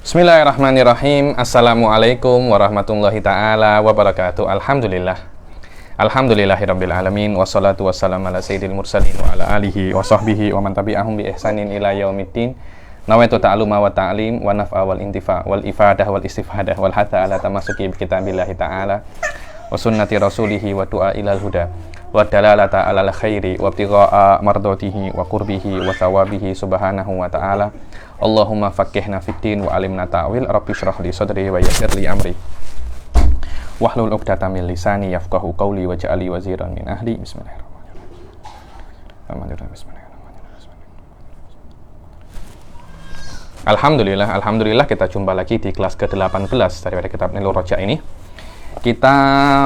Bismillahirrahmanirrahim. Assalamualaikum warahmatullahi ta'ala wabarakatuh. Alhamdulillahirabbil alamin wassalatu wassalamu ala sayyidil mursalin wa ala alihi wa sahbihi wa man tabi'ahum bi ihsanin ila yaumiddin. Nawaitu ta'aluma wa ta'lim wa naf'a wal intifa wal ifadah wal istifadah wal hatta ala tamasuki bi kitabillahi ta'ala wa sunnati rasulihi wa du'a ilal huda wa dalalata alal khairi wa ibtigha'a mardatihi wa qurbihi wa thawabihi subhanahu wa ta'ala. Allahumma faqihna fiddin wa alimna ta'wil. Rabbi shrah li sadri wa yassir li amri wahlul 'uqdatam min lisani yafqahu qawli waj'alni waziran min ahli. Bismillahirrahmanirrahim. Alhamdulillah kita jumpa lagi di kelas ke-18 daripada kitab Nailur Raja ini. Kita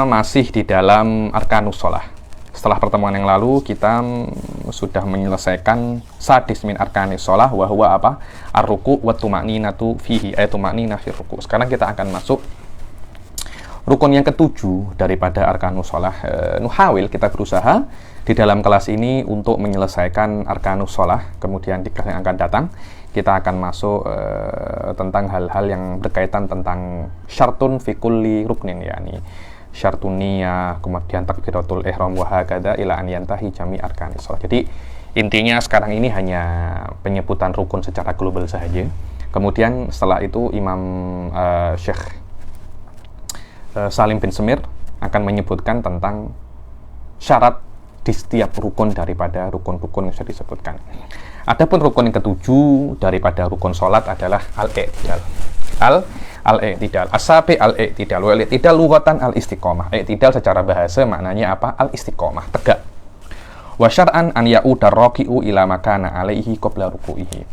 masih di dalam Arkanus Shalah. Setelah pertemuan yang lalu kita sudah menyelesaikan sadis min arkanis shalah wa huwa apa? Ar-ruku' wa tuma'ninatu fihi, tuma'ninah fi ruku'. Sekarang kita akan masuk rukun yang ketujuh daripada arkanus shalah. Nuhawil, kita berusaha di dalam kelas ini untuk menyelesaikan arkanus shalah. Kemudian di kelas yang akan datang kita akan masuk tentang hal-hal yang berkaitan tentang syartun fi kulli ruknin, yakni syartun niyah, kemudian takbiratul ihram wa hakadha ila an yantahi jami arkanis shalah. Jadi intinya sekarang ini hanya penyebutan rukun secara global saja. Kemudian setelah itu Imam Syekh Salim bin Semir akan menyebutkan tentang syarat di setiap rukun daripada rukun-rukun yang sudah disebutkan. Adapun rukun yang ketujuh daripada rukun sholat adalah al-i'tidal. Al-i'tidal. As-sabi al-i'tidal. Wal-i'tidal lughatan al-istiqomah. I'tidal secara bahasa maknanya apa? Al-istiqomah, tegak. Wa syar'an an ya'udar raki'u ila makana alaihi qabla ruku'ihi.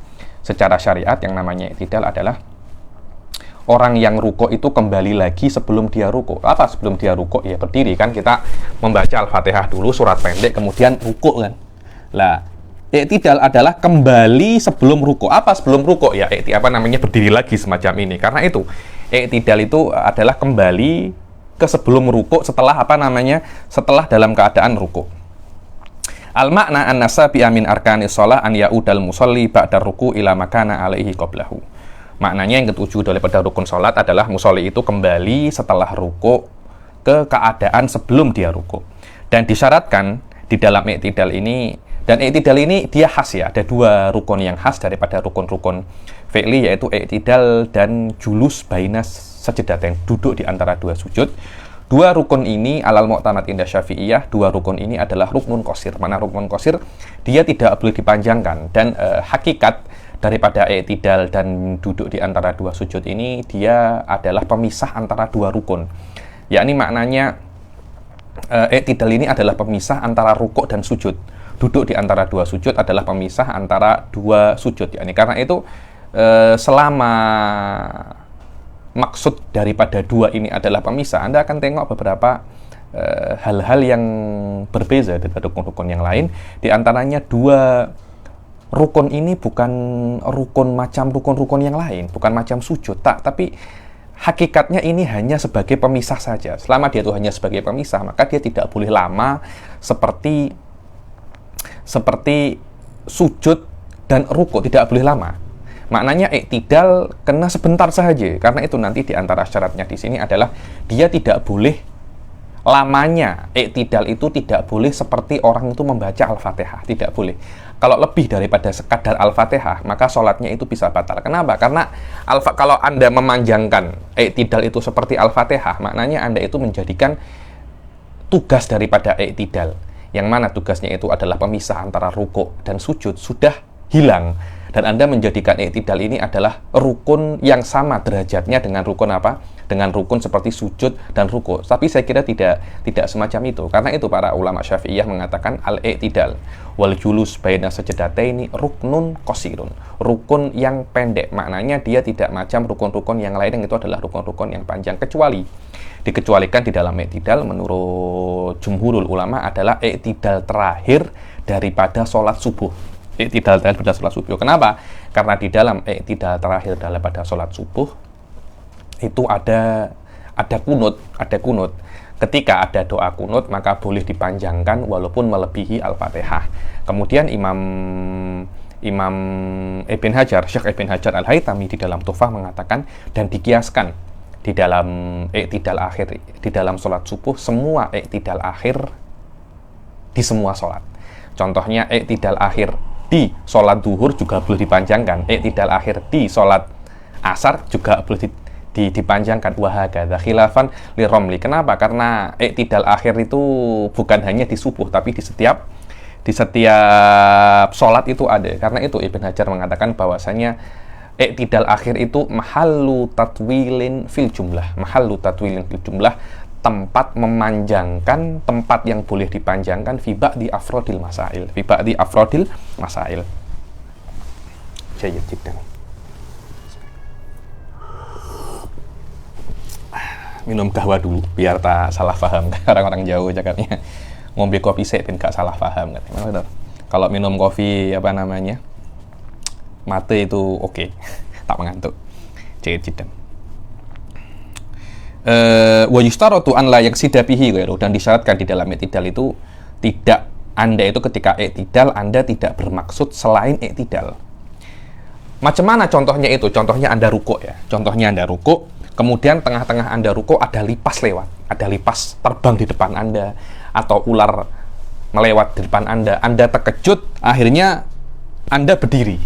Secara syariat yang namanya i'tidal adalah orang yang ruko itu kembali lagi sebelum dia ruko. Apa sebelum dia ruko? Ya berdiri kan, kita membaca Al-Fatihah dulu, surat pendek, kemudian ruko kan. Lah, i'tidal adalah kembali sebelum ruko. Apa sebelum ruko? Ya berdiri lagi semacam ini. Karena itu i'tidal itu adalah kembali ke sebelum ruko setelah setelah dalam keadaan ruko. Al-makna an-nasabi min arkanis shalah an ya'udal musalli ba'da ruku ila makana alaihi qablahu. Maknanya yang ketujuh daripada rukun sholat adalah musolli itu kembali setelah ruko ke keadaan sebelum dia ruko. Dan disyaratkan di dalam i'tidal ini, dan i'tidal ini dia khas ya, ada dua rukun yang khas daripada rukun-rukun fi'li, yaitu i'tidal dan julus bainas sajdatain, duduk di antara dua sujud. Dua rukun ini alal mu'tamad indah syafi'iyah, dua rukun ini adalah ruknun qasir. Mana ruknun qasir? Dia tidak boleh dipanjangkan, dan hakikat daripada i'tidal dan duduk di antara dua sujud ini, dia adalah pemisah antara dua rukun. Yakni maknanya i'tidal ini adalah pemisah antara rukuk dan sujud. Duduk di antara dua sujud adalah pemisah antara dua sujud. Yakni karena itu selama maksud daripada dua ini adalah pemisah, Anda akan tengok beberapa hal-hal yang berbeza dari rukun-rukun yang lain. Di antaranya dua rukun ini bukan rukun macam rukun-rukun yang lain, bukan macam sujud, tapi hakikatnya ini hanya sebagai pemisah saja. Selama dia itu hanya sebagai pemisah, maka dia tidak boleh lama seperti sujud dan rukuk, tidak boleh lama. Maknanya i'tidal kena sebentar saja. Karena itu nanti di antara syaratnya di sini adalah dia tidak boleh lamanya. I'tidal itu tidak boleh seperti orang itu membaca Al-Fatihah, tidak boleh. Kalau lebih daripada sekadar Al-Fatihah, maka sholatnya itu bisa batal. Kenapa? Karena kalau Anda memanjangkan i'tidal itu seperti Al-Fatihah, maknanya Anda itu menjadikan tugas daripada i'tidal, yang mana tugasnya itu adalah pemisah antara rukuk dan sujud, sudah hilang. Dan Anda menjadikan i'tidal ini adalah rukun yang sama derajatnya dengan rukun apa? Dengan rukun seperti sujud dan rukuk. Tapi saya kira tidak semacam itu. Karena itu para ulama Syafi'iyah mengatakan al-i'tidal wal julus baina sajdataini ruknun qasirun. Rukun yang pendek. Maknanya dia tidak macam rukun-rukun yang lain, yang itu adalah rukun-rukun yang panjang, kecuali dikecualikan di dalam i'tidal menurut jumhurul ulama adalah i'tidal terakhir daripada sholat subuh. I'tidal terakhir pada sholat subuh. Kenapa? Karena di dalam i'tidal terakhir daripada sholat subuh itu ada kunut. Ketika ada doa kunut, maka boleh dipanjangkan walaupun melebihi Al-Fatihah. Kemudian Imam Imam Ibn Hajar, Syekh Ibn Hajar Al-Haytami di dalam Tuhfah mengatakan dan dikiaskan di dalam i'tidal akhir, di dalam sholat subuh, semua i'tidal akhir di semua sholat. Contohnya i'tidal akhir di sholat duhur juga boleh dipanjangkan, i'tidal akhir di sholat asar juga boleh dipanjangkan. Wahakadha khilafan li Romli. Kenapa? Karena i'tidal akhir itu bukan hanya di subuh, tapi di setiap sholat itu ada. Karena itu Ibn Hajar mengatakan bahwasanya i'tidal akhir itu mahallu tatwilin fil jumlah. Mahallu tatwilin fil jumlah, tempat memanjangkan, tempat yang boleh dipanjangkan fi ba'di afrodil masail. Fi ba'di afrodil masail. Jayyid jiddan. Minum kahwa dulu biar tak salah paham. Orang-orang jauh cakapnya ngombe kopi sik ben gak salah paham katanya. Kalau minum kopi mate itu oke. Tak mengantuk. Jayyid jiddan. Wa yustaratu an la yaksida bihi ghairu, dan disyaratkan di dalam i'tidal itu tidak Anda itu ketika i'tidal Anda tidak bermaksud selain i'tidal. Macam mana contohnya itu? Contohnya Anda rukuk ya. Contohnya Anda rukuk, kemudian tengah-tengah Anda rukuk ada lipas lewat, ada lipas terbang di depan Anda, atau ular melewat di depan Anda terkejut, akhirnya Anda berdiri.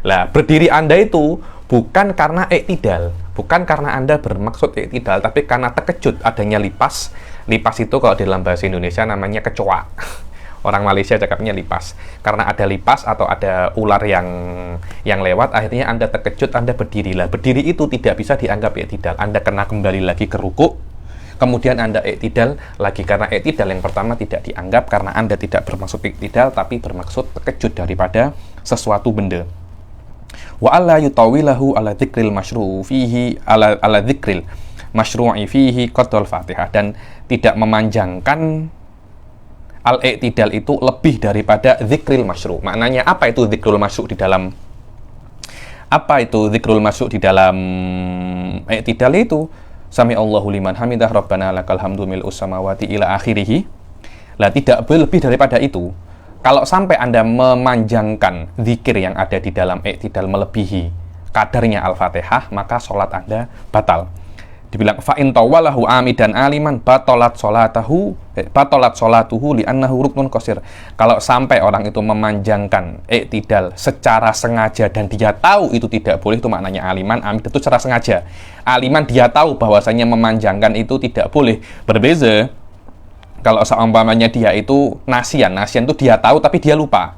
Lah, berdiri Anda itu bukan karena i'tidal, bukan karena Anda bermaksud i'tidal, tapi karena terkejut adanya lipas. Lipas itu kalau di dalam bahasa Indonesia namanya kecoa. Orang Malaysia cakapnya lipas. Karena ada lipas atau ada ular yang lewat, akhirnya Anda terkejut, Anda berdiri. Lah, berdiri itu tidak bisa dianggap i'tidal. Anda kena kembali lagi ke rukuk, kemudian Anda i'tidal lagi, karena i'tidal yang pertama tidak dianggap karena Anda tidak bermaksud i'tidal, tapi bermaksud terkejut daripada sesuatu benda. Wa alla yutawilahu ala dzikril masyru'u fihi ala dzikril masyru'i fihi qadul Fatihah, dan tidak memanjangkan al-i'tidal itu lebih daripada dzikril masyru'. Maknanya apa itu dzikrul masyru' di dalam i'tidal itu? Sami Allahu liman hamidah rabbana lakal hamdu mil'us samawati ila akhirih. Lah, tidak boleh lebih daripada itu. Kalau sampai Anda memanjangkan zikir yang ada di dalam i'tidal melebihi kadarnya Al-Fatihah, maka sholat Anda batal. Dibilang fa'in tawalahu amidan aliman batolat sholatuhu li'annahu ruknun qasir. Kalau sampai orang itu memanjangkan i'tidal secara sengaja dan dia tahu itu tidak boleh, itu maknanya aliman. Amid itu secara sengaja. Aliman dia tahu bahwasanya memanjangkan itu tidak boleh. Berbeza kalau seumpamanya dia itu nasian itu dia tahu tapi dia lupa.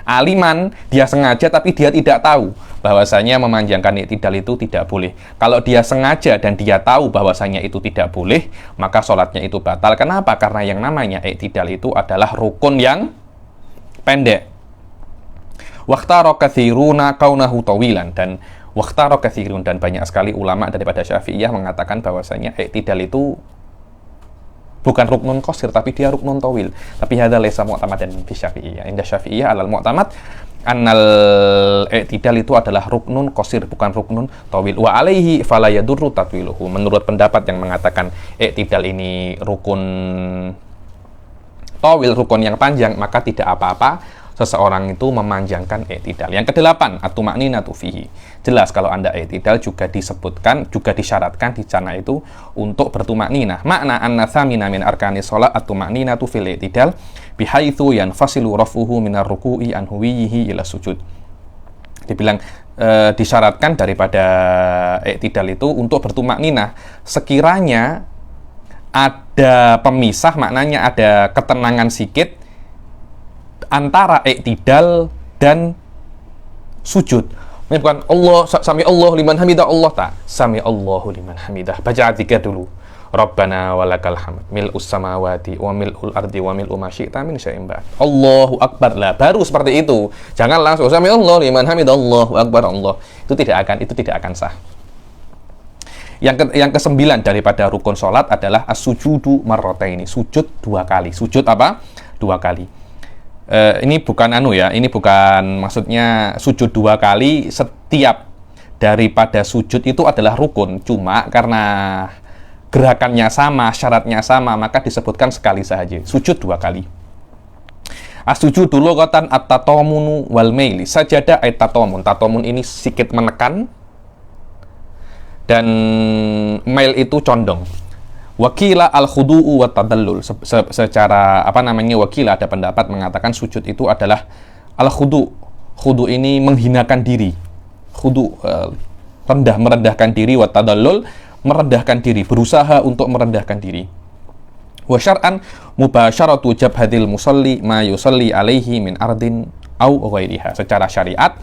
Aliman dia sengaja tapi dia tidak tahu bahwasanya memanjangkan i'tidal itu tidak boleh. Kalau dia sengaja dan dia tahu bahwasanya itu tidak boleh, maka sholatnya itu batal. Kenapa? Karena yang namanya i'tidal itu adalah rukun yang pendek. Waqtara katsiruna kaunahu tawilan, dan waqtara katsirun, dan banyak sekali ulama daripada Syafi'iyah mengatakan bahwasanya i'tidal itu bukan ruknun qasir, tapi dia ruknun tawil. Tapi hadza laisa mu'tamadan fi Syafi'iyah. Inda Syafi'iyah alal mu'tamad annal i'tidal itu adalah ruknun qasir, bukan ruknun tawil. Wa alaihi fala yadurru tatwiluhu. Menurut pendapat yang mengatakan i'tidal ini rukun tawil, rukun yang panjang, maka tidak apa-apa seseorang itu memanjangkan i'tidal. Yang kedelapan, at-tuma'ninatu fihi. Jelas kalau Anda i'tidal juga disebutkan, juga disyaratkan di sana itu untuk bertumakninah. Makna anna thamina min arkanis shalat at-tuma'ninatu fil i'tidal bihaitsu yanfasilu raf'uhu minar ruku'i an huwiyhi ila sujud. Dibilang disyaratkan daripada i'tidal itu untuk bertumakninah sekiranya ada pemisah, maknanya ada ketenangan sedikit antara i'tidal dan sujud. Ini bukan Allah, sami Allah liman hamidah, Allah tak. Sami Allahu liman hamidah. Baca zikir dulu. Rabbana walakal hamd mil'us samawati wa mil'ul ardi wa mil'u ma syi'ta min syai'in ba'd. Allahu akbar. Lah, baru seperti itu. Jangan langsung sami Allah liman hamidah, Allahu akbar Allah. Itu tidak akan sah. Yang kesembilan daripada rukun salat adalah as-sujudu marrataini. Sujud dua kali. Sujud apa? Dua kali. Ini bukan ini bukan maksudnya sujud dua kali setiap daripada sujud itu adalah rukun, cuma karena gerakannya sama, syaratnya sama, maka disebutkan sekali saja, sujud dua kali. As-sujudu lughatan at-tatamunu wal maili. Sajadah ay tatamun. Tatamun ini sikit menekan dan mail itu condong. Wakila al-khudu'u wa tadallul. Secara wakila ada pendapat mengatakan sujud itu adalah al-khudu'. Khudu' ini menghinakan diri. Khudu' merendahkan diri, wa tadallul merendahkan diri, berusaha untuk merendahkan diri. Wa syar'an mubasyaratu jabhatil musalli ma yusalli alaihi min ardin au ghairiha. Secara syariat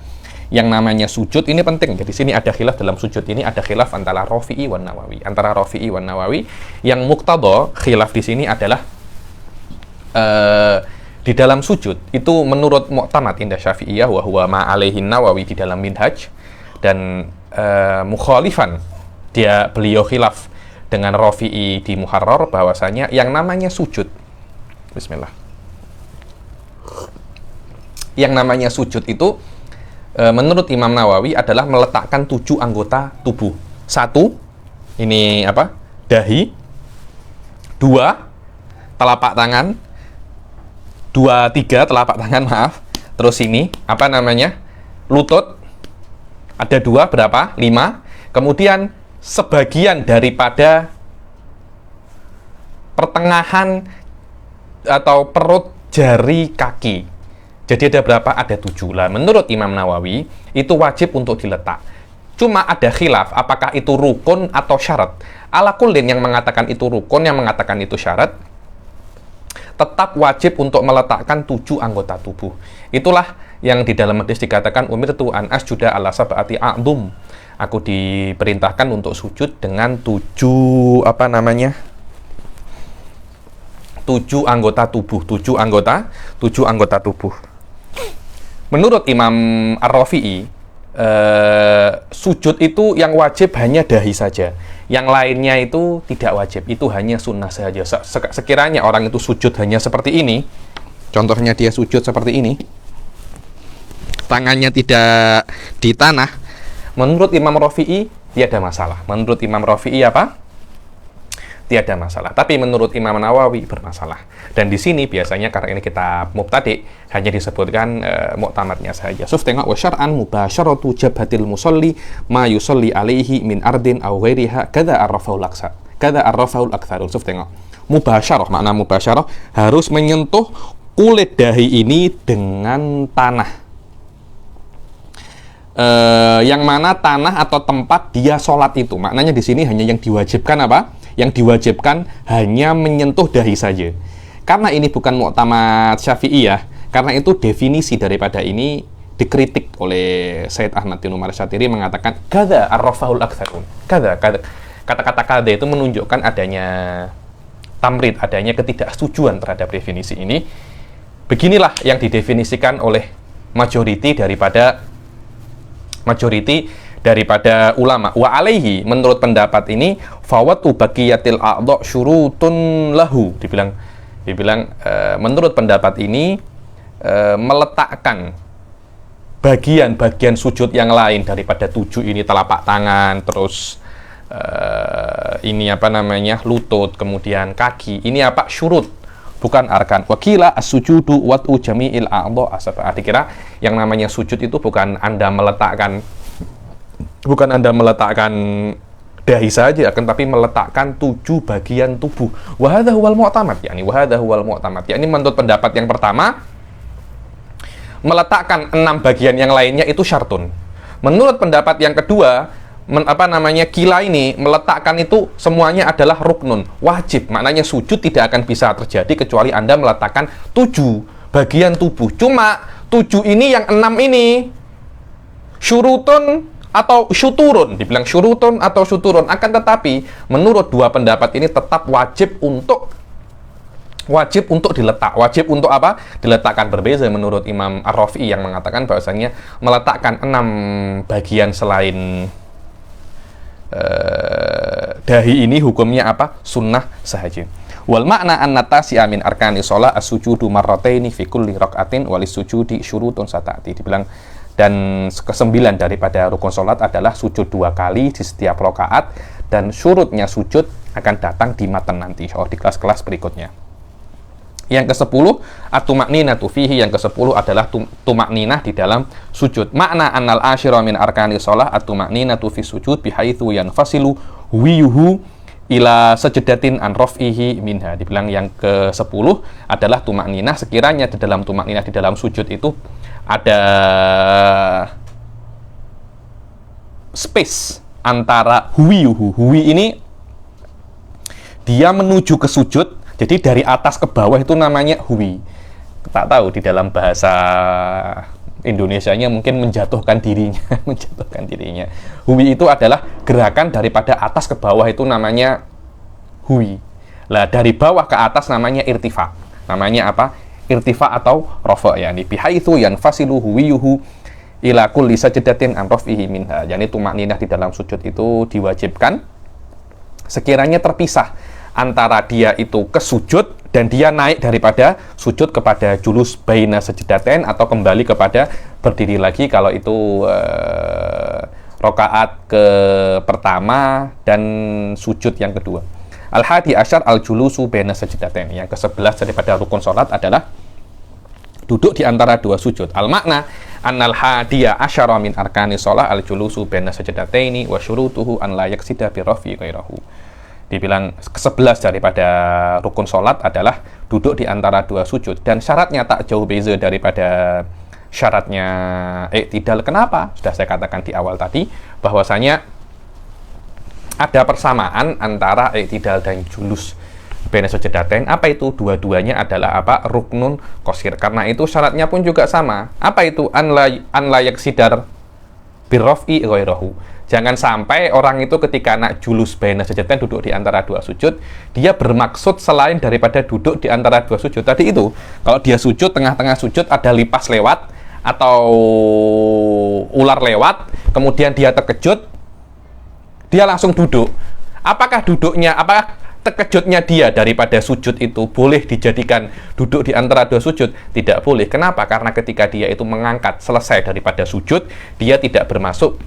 yang namanya sujud ini penting. Jadi sini ada khilaf dalam sujud ini, ada khilaf antara Rafi'i wan Nawawi. Antara Rafi'i wan Nawawi yang muqtada khilaf di sini adalah di dalam sujud itu menurut mu'tamad indah Syafi'iyah wa huwa ma alaihin Nawawi di dalam Minhaj, dan mukhalifan beliau khilaf dengan Rafi'i di Muharrar bahwasanya yang namanya sujud, bismillah, yang namanya sujud itu menurut Imam Nawawi adalah meletakkan 7 anggota tubuh. 1, ini apa? Dahi. 2, telapak tangan. 2, 3 telapak tangan, maaf. Terus ini, apa namanya? Lutut. Ada 2, berapa? 5. Kemudian sebagian daripada pertengahan atau perut jari kaki. Jadi ada berapa? Ada 7 lah. Menurut Imam Nawawi, itu wajib untuk diletak. Cuma ada khilaf, apakah itu rukun atau syarat. Ala kullin yang mengatakan itu rukun, yang mengatakan itu syarat, tetap wajib untuk meletakkan 7 anggota tubuh. Itulah yang di dalam hadis dikatakan, umirtu an asjuda ala sab'ati a'dhum. Aku diperintahkan untuk sujud dengan 7 anggota tubuh. 7 anggota tubuh. Menurut Imam Ar-Rafi'i, sujud itu yang wajib hanya dahi saja. Yang lainnya itu tidak wajib, itu hanya sunnah saja. Sekiranya orang itu sujud hanya seperti ini, contohnya dia sujud seperti ini, tangannya tidak di tanah, menurut Imam Rafi'i tiada masalah. Menurut Imam Rafi'i apa? Tiada masalah. Tapi menurut Imam Nawawi bermasalah. Dan di sini biasanya karena ini kitab mubtadi hanya disebutkan mu'tamadnya saja. Suf tengok wa syar'an mubasyaratu jabhatil musalli ma yusalli alaihi min ardin aw ghairiha kadza arrafaul aktsar. Kadza arrafaul aktsarul. Suf tengok. Mubasyarah, makna mubasyarah harus menyentuh kulit dahi ini dengan tanah. Yang mana tanah atau tempat dia sholat itu. Maknanya di sini hanya yang diwajibkan apa? Yang diwajibkan hanya menyentuh dahi saja. Karena ini bukan mu'tamad Syafi'iyah, karena itu definisi daripada ini dikritik oleh Said Ahmad bin Umar Syatiri mengatakan kadza arrafahul aktsarun. Kata-kata kadza itu menunjukkan adanya tamrid, adanya ketidaksetujuan terhadap definisi ini. Beginilah yang didefinisikan oleh majority daripada ulama. Wa alaihi, menurut pendapat ini, fawatu baqiyatil a'dha syurutun lahu. Dibilang menurut pendapat ini meletakkan bagian-bagian sujud yang lain daripada 7 ini, telapak tangan, terus ini lutut, kemudian kaki. Ini apa? Syurut, bukan arkan. Wakila as-sujudu wat'u jami'il a'dha asaba. Dikira yang namanya sujud itu bukan Anda meletakkan dahi saja, akan tapi meletakkan 7 bagian tubuh. Wa hadza huwal mu'tamad, yakni menurut pendapat yang pertama, meletakkan 6 bagian yang lainnya itu syartun. Menurut pendapat yang kedua, kila ini meletakkan itu semuanya adalah ruknun, wajib. Maknanya sujud tidak akan bisa terjadi kecuali Anda meletakkan 7 bagian tubuh. Cuma 7 ini yang 6 ini syurutun atau syuturun, dibilang syurutun atau syuturun, akan tetapi menurut dua pendapat ini tetap wajib untuk diletak. Wajib untuk apa? Diletakkan. Berbeza menurut Imam Ar-Rafi'i yang mengatakan bahwasanya meletakkan 6 bagian selain dahi ini hukumnya apa? Sunnah sahaja. Wal makna an-natasi'a min arkani shalah as-sujudu marrataini fi kulli rak'atin walis sujudi syurutun sata'ati. Dibilang dan ke-9 daripada rukun sholat adalah sujud 2 kali di setiap rakaat, dan syurutnya sujud akan datang di matan nanti, di kelas-kelas berikutnya. Yang ke-10 at-tumakninatu fihi, yang ke-10 adalah tumakninah di dalam sujud. Makna annal asyira min arkani shalah at-tumakninatu fi sujud bihaitsu yanfasilu huwiyuhu ila sajdatin an raf'ihi minha. Dibilang yang ke-10 adalah tumakninah, sekiranya di dalam tumakninah di dalam sujud itu ada space antara huwiyuhu. Huwi ini dia menuju ke sujud. Jadi dari atas ke bawah itu namanya huwi. Tak tahu di dalam bahasa Indonesianya mungkin menjatuhkan dirinya, menjatuhkan dirinya. Huwi itu adalah gerakan daripada atas ke bawah itu namanya huwi. Lah dari bawah ke atas namanya irtifa. Namanya apa? Irtifa atau rafa, yani bihaitsu yanfasilu huwiyuhu ila kulli sajdatin an raf'ihi minha. Yani tumakninah di dalam sujud itu diwajibkan sekiranya terpisah antara dia itu ke sujud dan dia naik daripada sujud kepada julus baina sajdatain atau kembali kepada berdiri lagi kalau itu rakaat ke pertama dan sujud yang kedua. Al-hadi asyar al-julusu baina sajdatain. Yang ke-11 daripada rukun salat adalah duduk di antara dua sujud. Al-makna annal hadiya asyara min arkani shalah al-julusu baina sajdataini wa syurutuhu an la yaksida bi rafi ghairahu. Dibilang ke-11 daripada rukun sholat adalah duduk di antara dua sujud, dan syaratnya tak jauh beza daripada syaratnya i'tidal. Kenapa? Sudah saya katakan di awal tadi bahwasanya ada persamaan antara i'tidal dan julus baina sajdatain. Apa itu? Dua-duanya adalah apa? Ruknun qashir. Karena itu syaratnya pun juga sama. Apa itu? An la yaksidar birraf'i ghairahu. Jangan sampai orang itu ketika nak julus baina sajdatain, duduk di antara dua sujud, dia bermaksud selain daripada duduk di antara dua sujud. Tadi itu, kalau dia sujud, tengah-tengah sujud ada lipas lewat atau ular lewat, kemudian dia terkejut, dia langsung duduk. Apakah terkejutnya dia daripada sujud itu boleh dijadikan duduk di antara dua sujud? Tidak boleh. Kenapa? Karena ketika dia itu mengangkat selesai daripada sujud, dia tidak bermaksud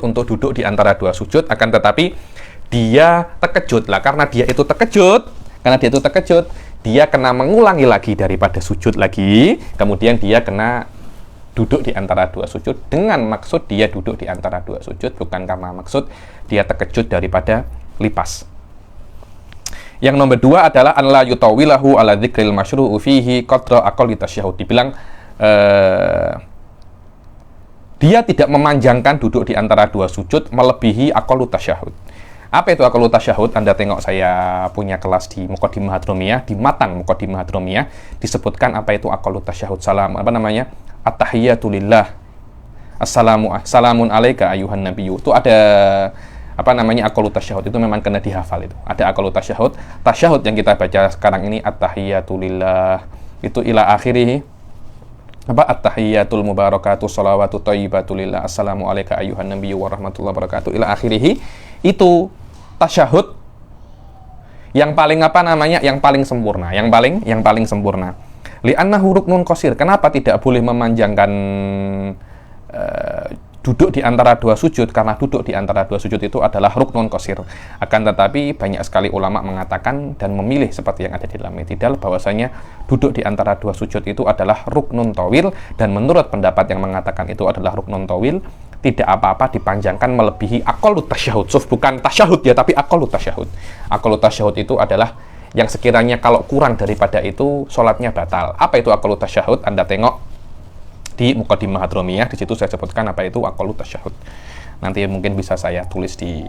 untuk duduk di antara dua sujud, akan tetapi dia terkejut lah. Karena dia itu terkejut, dia kena mengulangi lagi daripada sujud lagi, kemudian dia kena duduk di antara dua sujud dengan maksud dia duduk di antara dua sujud, bukan karena maksud dia terkejut daripada lipas. Yang nomor 2 adalah an la yutawilahu ala dzikril masyru'u fihi qadra aqalli tasyahhud. Dibilang dia tidak memanjangkan duduk di antara dua sujud melebihi aqallu tasyahhud. Apa itu aqallu tasyahhud? Anda tengok saya punya kelas di Muqaddimah Hadramiyah, di matan Muqaddimah Hadramiyah disebutkan apa itu aqallu tasyahhud. At-tahiyyatu lillah. Assalamun alayka ayuhan nabiyyu. Itu ada aqallu tasyahhud, itu memang kena dihafal itu. Ada aqallu tasyahhud. Tasyahud yang kita baca sekarang ini at-tahiyyatu lillah. Itu ila akhirih. At-tahiyyatul mubarakatuh shalawatu thayyibatu lillah assalamu alayka ayyuhan nabiyyu wa rahmatullahi wabarakatuh ila akhirih. Itu tasyahud yang paling yang paling sempurna, yang paling sempurna. Li'annahu ruknun qashir. Kenapa tidak boleh memanjangkan duduk di antara dua sujud? Karena duduk di antara dua sujud itu adalah ruknun qashir. Akan tetapi banyak sekali ulama mengatakan dan memilih seperti yang ada di dalam i'tidal bahwasanya duduk di antara dua sujud itu adalah ruknun tawil, dan menurut pendapat yang mengatakan itu adalah ruknun tawil, tidak apa-apa dipanjangkan melebihi aqallu tasyahud. Bukan tasyahud ya, tapi aqallu tasyahud. Aqallu tasyahud itu adalah yang sekiranya kalau kurang daripada itu sholatnya batal. Apa itu aqallu tasyahud? Anda tengok di Muqaddimah Hadramiyah, di situ saya sebutkan apa itu aqallu tasyahhud. Nanti mungkin bisa saya tulis di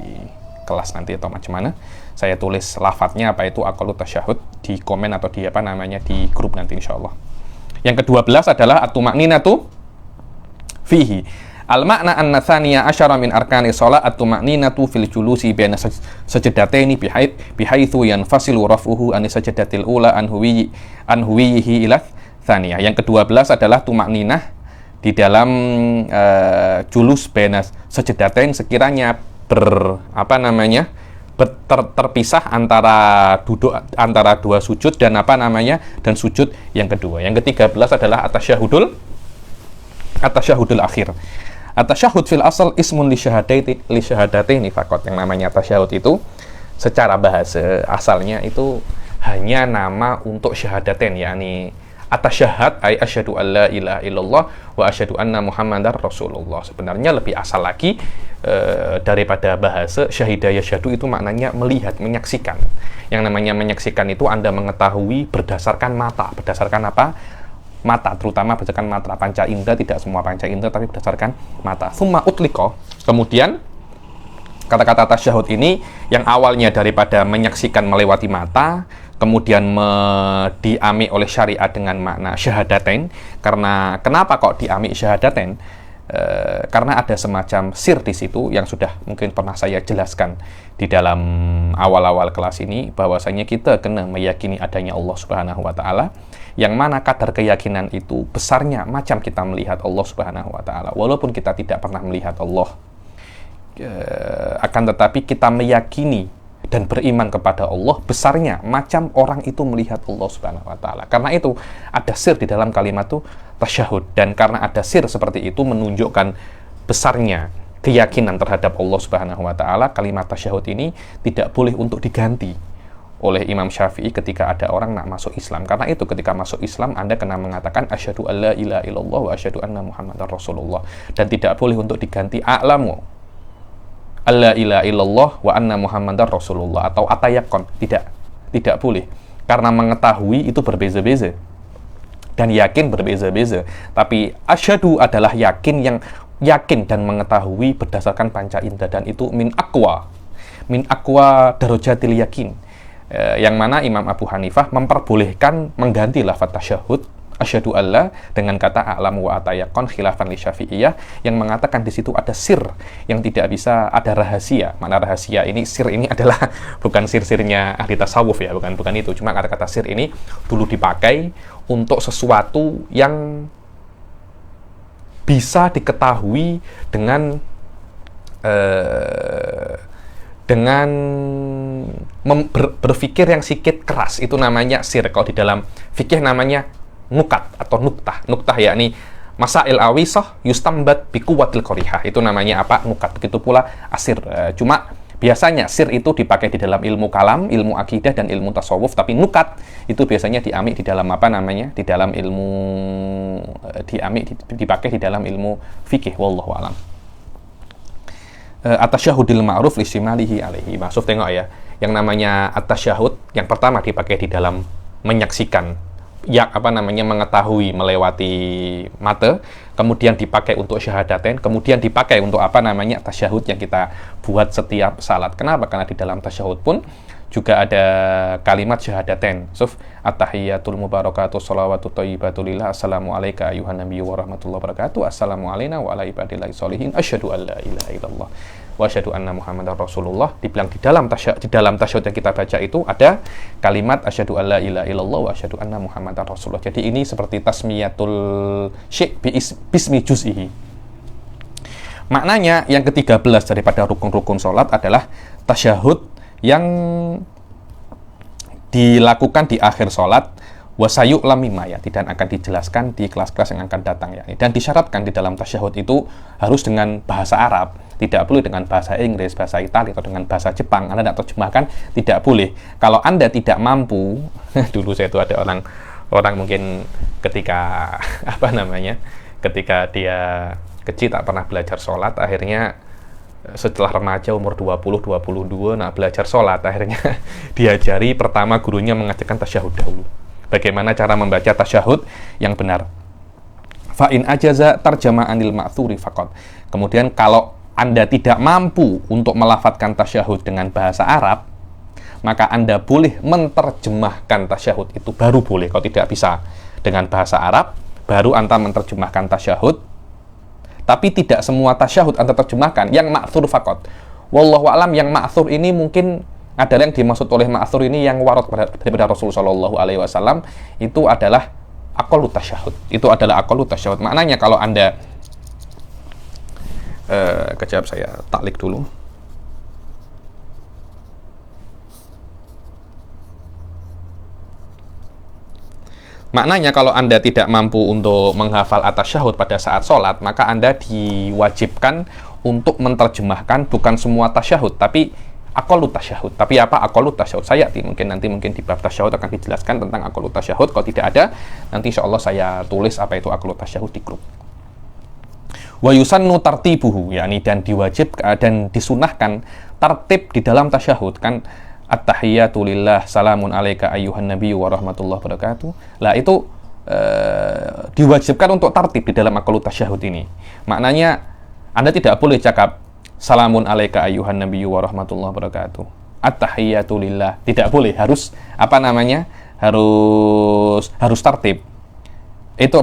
kelas nanti atau macam mana. Saya tulis lafadznya apa itu aqallu tasyahhud di komen atau di di grup nanti insyaallah. Yang ke-12 adalah at-tumakninatu fihi. Al-makna anna tsaniya asyara min arkani shalah at-tumakninatu fil julusi baina sajdataini bihaitsu yanfasilu raf'uhu an sajdatil ula an huwihi ila tsaniyah. Yang ke-12 adalah tumakninah di dalam julus baina sajdatain, sekiranya terpisah antara duduk antara dua sujud dan dan sujud yang kedua. Yang ke-13 adalah at-tasyahudul akhir. At-tasyahud fil asal ismun li syahadataini faqat. Yang namanya tasyahud itu secara bahasa asalnya itu hanya nama untuk syahadaten, yakni atasyahad ay asyhadu alla ilaha illallah wa asyhadu anna muhammadar rasulullah. Sebenarnya lebih asal lagi daripada bahasa syahida yashhadu itu maknanya melihat, menyaksikan. Yang namanya menyaksikan itu Anda mengetahui berdasarkan mata. Berdasarkan apa? Mata, terutama berdasarkan mata panca indera, tidak semua panca indera tapi berdasarkan mata. Summa utliqa, kemudian kata-kata tasyahud ini yang awalnya daripada menyaksikan melewati mata, kemudian diamik oleh syariat dengan makna syahadaten. Karena kenapa kok diamik syahadaten? Karena ada semacam sir di situ yang sudah mungkin pernah saya jelaskan di dalam awal-awal kelas ini, bahwasanya kita kena meyakini adanya Allah Subhanahu wa taala, yang mana kadar keyakinan itu besarnya macam kita melihat Allah Subhanahu wa taala. Walaupun kita tidak pernah melihat Allah, akan tetapi kita meyakini dan beriman kepada Allah besarnya macam orang itu melihat Allah Subhanahu wa taala. Karena itu ada sir di dalam kalimat itu tasyahud, dan karena ada sir seperti itu menunjukkan besarnya keyakinan terhadap Allah Subhanahu wa taala, kalimat tasyahud ini tidak boleh untuk diganti oleh Imam Syafi'i ketika ada orang nak masuk Islam. Karena itu ketika masuk Islam Anda kena mengatakan asyhadu alla ilaha illallah wa asyhadu anna muhammadar rasulullah, dan tidak boleh untuk diganti a'lamu alla ilaha illallah wa anna muhammadar rasulullah atau atayakon. Tidak boleh, karena mengetahui itu berbeza-beza dan yakin berbeza-beza. Tapi asyhadu adalah yakin dan mengetahui berdasarkan panca indera, dan itu min aqwa darajatil yakin, yang mana Imam Abu Hanifah memperbolehkan mengganti lafaz tasyahud asyhadu alla dengan kata a'lamu wa atayakon, khilafan li Syafi'iyah yang mengatakan di situ ada sir yang tidak bisa, ada rahasia. Mana rahasia ini, sir ini adalah bukan sir-sirnya ahli tasawuf ya, bukan itu. Cuma kata-kata sir ini dulu dipakai untuk sesuatu yang bisa diketahui dengan berpikir yang sedikit keras. Itu namanya sir. Kalau di dalam fikih namanya nukat atau nuktah. Nuktah yakni masail awisah yustambat biquwatil qarihah. Itu namanya apa? Nukat. Begitu pula asir. Cuma biasanya sir itu dipakai di dalam ilmu kalam, ilmu akidah dan ilmu tasawuf, tapi nukat itu biasanya diamik di dalam apa namanya? Di dalam ilmu dipakai di dalam ilmu fikih, wallahu alam. Atasyahudil ma'ruf lisimalihi alaihi. Maksud tengok ya, yang namanya atasyahud yang pertama dipakai di dalam menyaksikan, mengetahui melewati mata, kemudian dipakai untuk syahadaten, kemudian dipakai untuk tasyahud yang kita buat setiap salat. Kenapa? Karena di dalam tasyahud pun juga ada kalimat syahadaten. At-tahiyyatul mubarakatuh shalawatu thayyibatu lillah, assalamu alayka ayuhan nabiyyu wa rahmatullahi wabarakatuh, assalamu alayna wa ala ibadillahi sholihin, asyhadu an la ilaha illallah wa asyhadu anna muhammadar rasulullah. Dibilang di dalam tasyahud yang kita baca itu ada kalimat asyhadu an la ilaha illallah wa asyhadu anna muhammadar rasulullah. Jadi ini seperti tasmiyatul syai' bismi juz'ihi. Maknanya yang ke-13 daripada rukun-rukun salat adalah tasyahud yang dilakukan di akhir salat, wasayu lamima ya, dan akan dijelaskan di kelas-kelas yang akan datang ya. Dan disyaratkan di dalam tasyahud itu harus dengan bahasa Arab, tidak boleh dengan bahasa Inggris, bahasa Italia atau dengan bahasa Jepang. Anda tidak terjemahkan, tidak boleh. Kalau Anda tidak mampu, dulu saya itu ada orang mungkin ketika ketika dia kecil tak pernah belajar sholat, akhirnya setelah remaja umur 20-22 belajar sholat, akhirnya diajari pertama gurunya mengajarkan tasyahud dahulu. Bagaimana cara membaca tasyahud yang benar. Fa'in ajaza tarjama'anil ma'thuri faqat. Kemudian kalau Anda tidak mampu untuk melafadzkan tasyahud dengan bahasa Arab, maka Anda boleh menerjemahkan tasyahud itu, baru boleh. Kalau tidak bisa dengan bahasa Arab, baru Anda menerjemahkan tasyahud. Tapi tidak semua tasyahud Anda terjemahkan, yang ma'thur faqat. Wallahu a'lam, yang ma'thur ini mungkin adalah yang dimaksud oleh ma'thur ini yang warad daripada Rasulullah Shallallahu Alaihi Wasallam, itu adalah aqallut tasyahud. Itu adalah aqallut tasyahud. Maknanya kalau Anda kejap saya taklik dulu. Maknanya kalau Anda tidak mampu untuk menghafal at-tasyahud pada saat sholat, maka Anda diwajibkan untuk menerjemahkan bukan semua tasyahud, tapi aqallut tasyahud. Tapi apa aqallut tasyahud? Nanti mungkin di bab tasyahud akan dijelaskan tentang aqallut tasyahud. Kalau tidak ada, nanti insyaallah saya tulis apa itu aqallut tasyahud di grup. Wa yusannu tartibuhu, yakni dan disunahkan tertib di dalam tasyahud. Kan at-tahiyyatu lillah, salamun alaika ayyuhan nabiyyu wa rahmatullahi wabarakatuh. Lah itu diwajibkan untuk tertib di dalam aqallut tasyahud ini. Maknanya Anda tidak boleh cakap salamun alaika ayyuhan nabiyyu wa rahmatullahi wabarakatuh. At-tahiyyatu lillah. Tidak boleh, harus harus tertib. Itu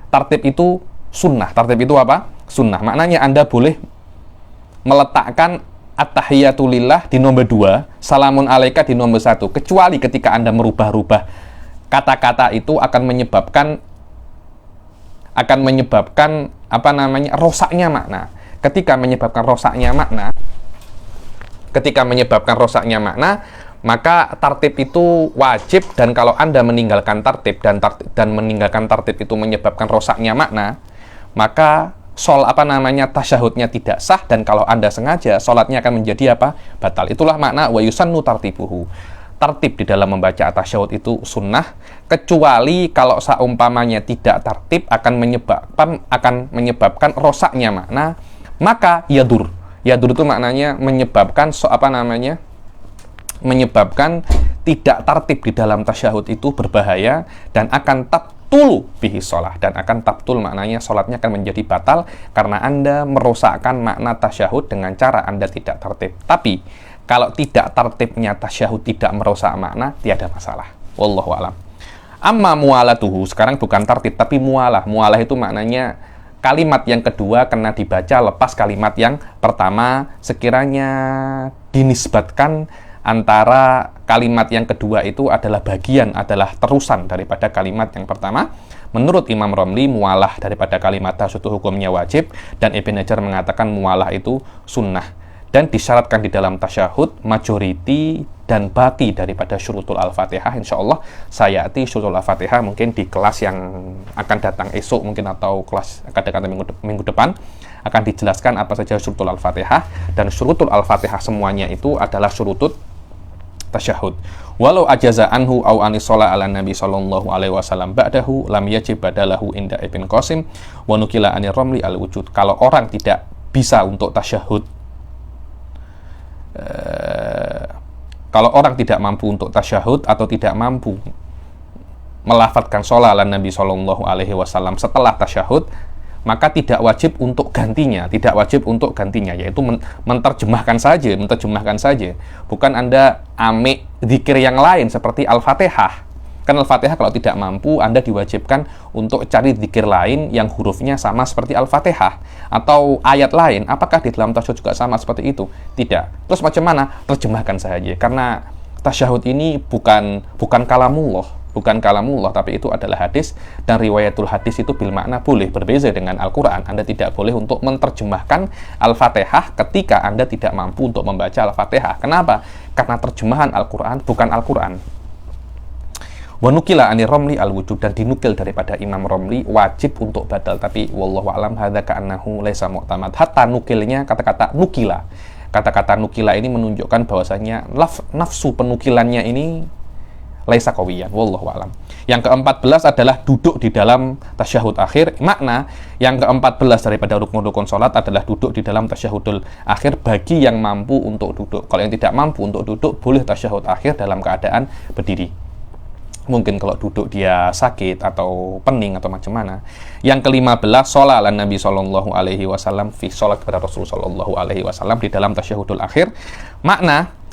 tertib itu sunnah. Tertib itu apa? Sunnah. Maknanya Anda boleh meletakkan at-tahiyyatu lillah di nomor 2, salamun alaika di nomor 1, kecuali ketika Anda merubah-rubah kata-kata itu akan menyebabkan rosaknya makna. Ketika menyebabkan rosaknya makna, maka tertib itu wajib, dan kalau Anda meninggalkan tertib dan meninggalkan tertib itu menyebabkan rosaknya makna, maka tasyahudnya tidak sah, dan kalau Anda sengaja, sholatnya akan menjadi batal. Itulah makna wa yusannu tartibuhu. Tertib di dalam membaca tasyahud itu sunnah, kecuali kalau seumpamanya tidak tertib akan menyebabkan rosaknya makna, maka yadur itu maknanya menyebabkan tidak tertib di dalam tasyahud itu berbahaya, dan akan tabtul bihi sholah, dan akan tabtul maknanya sholatnya akan menjadi batal karena Anda merosakkan makna tasyahud dengan cara Anda tidak tertib. Tapi kalau tidak tertibnya tasyahud tidak merusak makna, tiada masalah. Wallahu a'lam. Amma mualatuhu, sekarang bukan tertib tapi mualah. Mualah itu maknanya kalimat yang kedua kena dibaca lepas kalimat yang pertama, sekiranya dinisbatkan antara kalimat yang kedua itu adalah terusan daripada kalimat yang pertama. Menurut Imam Romli, mualah daripada kalimat tasyahud itu hukumnya wajib, dan Ibn Hajar mengatakan mualah itu sunnah. Dan disyaratkan di dalam tasyahud majoriti dan baki daripada syurutul al-fatihah. Insyaallah sayati syurutul al-fatihah mungkin di kelas yang akan datang esok mungkin, atau kelas akan datang minggu depan akan dijelaskan apa saja syurutul al-fatihah. Dan syurutul al-fatihah semuanya itu adalah syurutut tasyahud. Walau ajaza anhu au anis sholat ala nabi sallallahu alaihi wasallam ba'dahu lam yajib badalahu inda Ibn Qasim wa nukila anir Romli al-wujud. Kalau orang tidak bisa untuk tasyahud, kalau orang tidak mampu untuk tasyahud atau tidak mampu melafadzkan sholat ala Nabi Shallallahu Alaihi Wasallam setelah tasyahud, maka tidak wajib untuk gantinya, yaitu menerjemahkan saja. Bukan Anda ambil zikir yang lain seperti Al-Fatihah. Kan Al-Fatihah kalau tidak mampu, Anda diwajibkan untuk cari zikir lain yang hurufnya sama seperti Al-Fatihah, atau ayat lain. Apakah di dalam tasyahud juga sama seperti itu? Tidak. Terus macam mana? Terjemahkan saja. Karena tasyahud ini bukan kalamullah, tapi itu adalah hadis, dan riwayatul hadis itu bil makna boleh berbeza dengan Al-Quran. Anda tidak boleh untuk menerjemahkan Al-Fatihah ketika Anda tidak mampu untuk membaca Al-Fatihah. Kenapa? Karena terjemahan Al-Quran bukan Al-Quran. Wa nukila anir Romli al-wujub, dan dinukil daripada Imam Romli wajib untuk badal, tapi wallahu alam hadza ka'annahu laisa mu'tamad. Hatta nukilnya kata-kata nukila. Kata-kata nukila ini menunjukkan bahwasanya nafsu penukilannya ini laisa qawiyan, wallahu alam. Yang ke-14 adalah duduk di dalam tasyahud akhir. Makna yang ke-14 daripada rukun-rukun salat adalah duduk di dalam tasyahudul akhir bagi yang mampu untuk duduk. Kalau yang tidak mampu untuk duduk, boleh tasyahud akhir dalam keadaan berdiri. Mungkin kalau duduk dia sakit atau pening atau macam mana. Yang ke-15, sholat ala Nabi Sallallahu Alaihi Wasallam, fi sholat kepada Rasul Sallallahu Alaihi Wasallam di dalam tasyahudul akhir.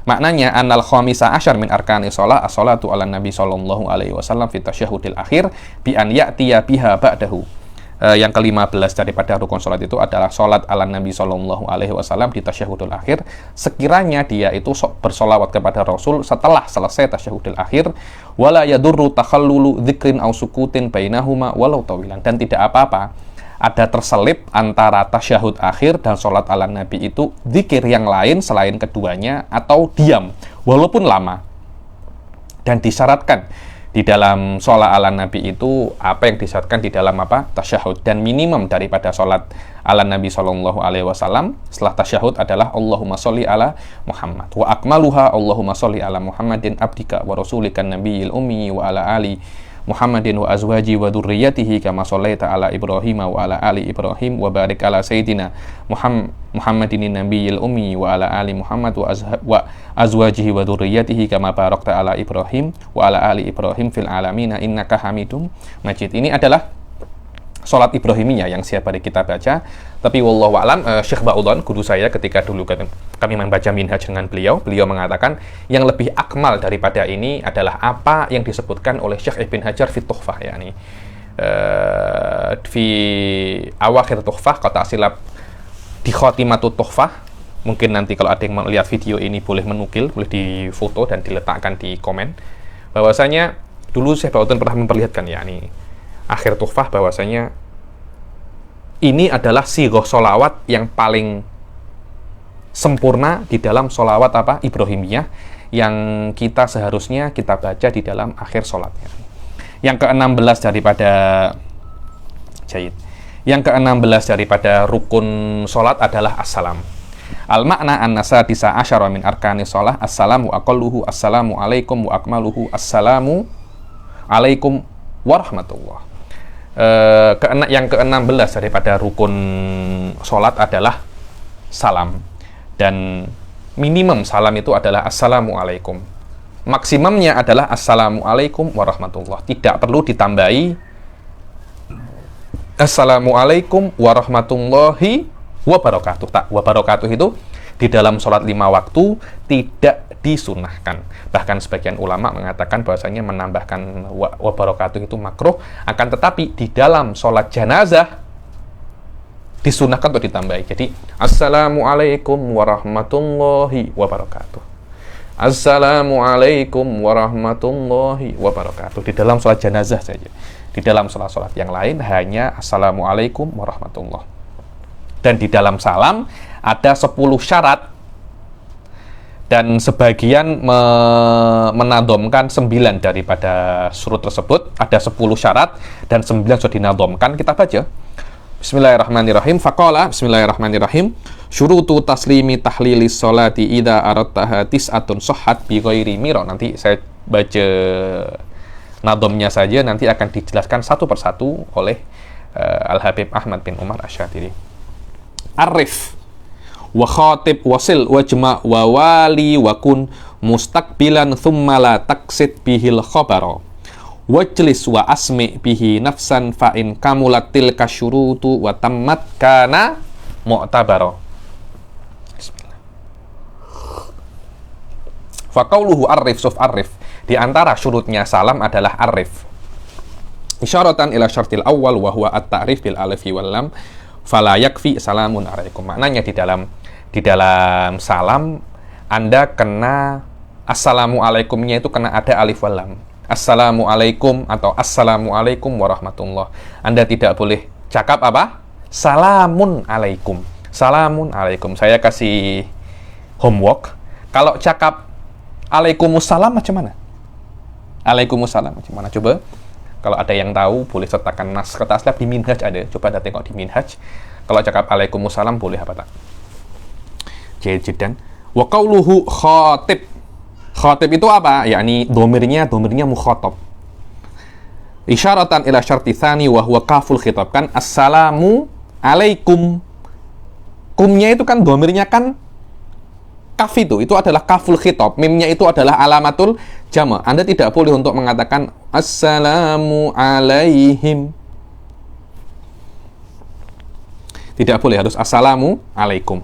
Maknanya anal khamisa asyar min arkani sholat as-sholatu ala Nabi Sallallahu Alaihi Wasallam fi tasyahudil akhir bi an ya'tiya biha ba'dahu. Yang ke-15 daripada rukun sholat itu adalah sholat ala Nabi Sallallahu Alaihi Wasallam di tasyahudul akhir, sekiranya dia itu bersolawat kepada Rasul setelah selesai tasyahudul akhir. Wala yadurru takhallulu dzikrin aw sukutin bainahuma walau tawilan, dan tidak apa-apa ada terselip antara tasyahud akhir dan sholat ala Nabi itu zikir yang lain selain keduanya, atau diam walaupun lama. Dan disyaratkan di dalam sholat ala Nabi itu apa yang disyaratkan di dalam apa? Tasyahud. Dan minimum daripada sholat ala Nabi Shallallahu Alaihi Wasallam setelah tasyahud adalah Allahumma sholli ala Muhammad wa akmaluha Allahumma sholli ala Muhammadin abdika wa rasulikan nabiyil ummi wa ala ali Muhammadin wa azwaji wa dzurriyyatihi kama shallaita ala Ibrahim wa ala ali Ibrahim wa barik ala sayyidina Muhammadin nabiyil ummi wa ala ali Muhammad wa azwajihi wa dzurriyyatihi kama barakta ala Ibrahim wa ala ali Ibrahim fil alamin innaka Hamidum Majid. Ini adalah sholat Ibrahimiyah yang siap hari kita baca. Tapi wallahu a'lam, Syekh Ba'udhan, guru saya ketika dulu kami membaca minhaj dengan beliau mengatakan yang lebih akmal daripada ini adalah apa yang disebutkan oleh Syekh Ibn Hajar fi Tuhfah, yakni fi awakhir Tuhfah, kata silap di khotimatut Tuhfah. Mungkin nanti kalau ada yang melihat video ini boleh menukil, boleh difoto dan diletakkan di komen, bahwasanya dulu Syekh Ba'udhan pernah memperlihatkan, yakni akhir Tuhfah, bahwasanya ini adalah sighah sholawat yang paling sempurna di dalam sholawat apa? Ibrahimiyah, yang kita seharusnya kita baca di dalam akhir sholatnya. Yang ke-16 daripada rukun sholat adalah assalam. Al-makna an-nasa disa asyara min arkani sholah assalamu aqalluhu assalamu alaikum wa akmaluhu assalamu alaikum warahmatullah. Yang ke-16 daripada rukun sholat adalah salam, dan minimum salam itu adalah assalamualaikum, maksimumnya adalah assalamualaikum warahmatullah, tidak perlu ditambahi assalamualaikum warahmatullahi wabarakatuh. Wabarakatuh itu di dalam sholat 5 waktu tidak disunahkan. Bahkan sebagian ulama mengatakan bahwasanya menambahkan wabarakatuh itu makruh, akan tetapi di dalam sholat janazah disunahkan untuk ditambahi. Jadi assalamualaikum warahmatullahi wabarakatuh, assalamualaikum warahmatullahi wabarakatuh, di dalam sholat jenazah saja. Di dalam sholat-sholat yang lain hanya assalamualaikum warahmatullahi. Dan di dalam salam ada 10 syarat, dan sebagian menadomkan 9 daripada surut tersebut. Ada 10 syarat dan 9 sudah dinadomkan. Kita baca. Bismillahirrahmanirrahim. Faqala, bismillahirrahmanirrahim. Syurutu taslimi tahlili sholati idza aradtaha tis'atun sahhat bi ghairi mira. Nanti saya baca nadomnya saja, nanti akan dijelaskan satu persatu oleh Al-Habib Ahmad bin Umar Asy-Syadili. Arif wa khatib wasil wajma wa wali wa kun mustaqbilan thumma la taqsid bihil khabara wajlis wa asmi bihi nafsan fa in kamulat tilka syurutu wa tammat kana mu'tabara. Bismillah. Fa qauluhu arif suf arif, di antara syurutnya salam adalah arif, isyaratan ila syartil awal wa huwa at-ta'rif bil alifi wal lam fala yakfi salamun alaikum. Maknanya di dalam salam Anda kena assalamualaikumnya itu kena ada alif wal lam. Assalamualaikum atau assalamualaikum warahmatullah. Anda tidak boleh cakap apa? Salamun alaikum. Salamun alaikum. Saya kasih homework. Kalau cakap alaikumussalam macam mana? Alaikumussalam macam mana? Coba. Kalau ada yang tahu boleh sertakan nas kata aslab di minhaj ada. Coba Anda tengok di minhaj. Kalau cakap alaikumussalam boleh apa tak? Jiddan. Wa qauluhu khatib. Khatib itu apa? Yakni domirnya mukhatab. Isyaratan ila syarti tsani wa huwa kaful khitab, kan assalamu alaikum. Kumnya itu kan domirnya kan kaf, itu adalah kaful khitab. Mimnya itu adalah alamatul jama'. Anda tidak boleh untuk mengatakan assalamu alaihim. Tidak boleh, harus assalamu alaikum.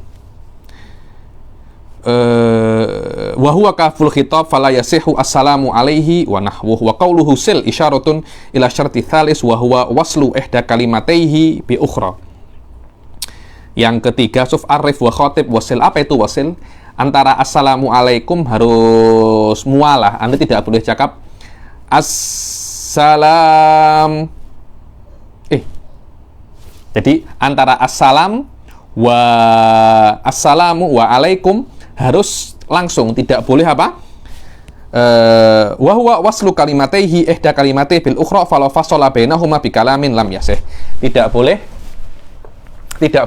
Wa huwa kaful khitab fala yasihu assalamu alaihi wa nahwuhu. Wa qawluhu sil isyaratun ila syarti thalis wa huwa waslu ihda kalimataihi bi ukhra. Yang ketiga, suf arif wa khatib wasil. Apa itu wasil? Antara assalamu alaikum harus mualah. Anda tidak boleh cakap assalam. Jadi antara assalam wa assalamu wa alaikum harus langsung, tidak boleh apa? wa huwa waslu kalimataihi ihda kalimati bil ukhra falaw fasala bainahuma bi kalamin lam yasih. Tidak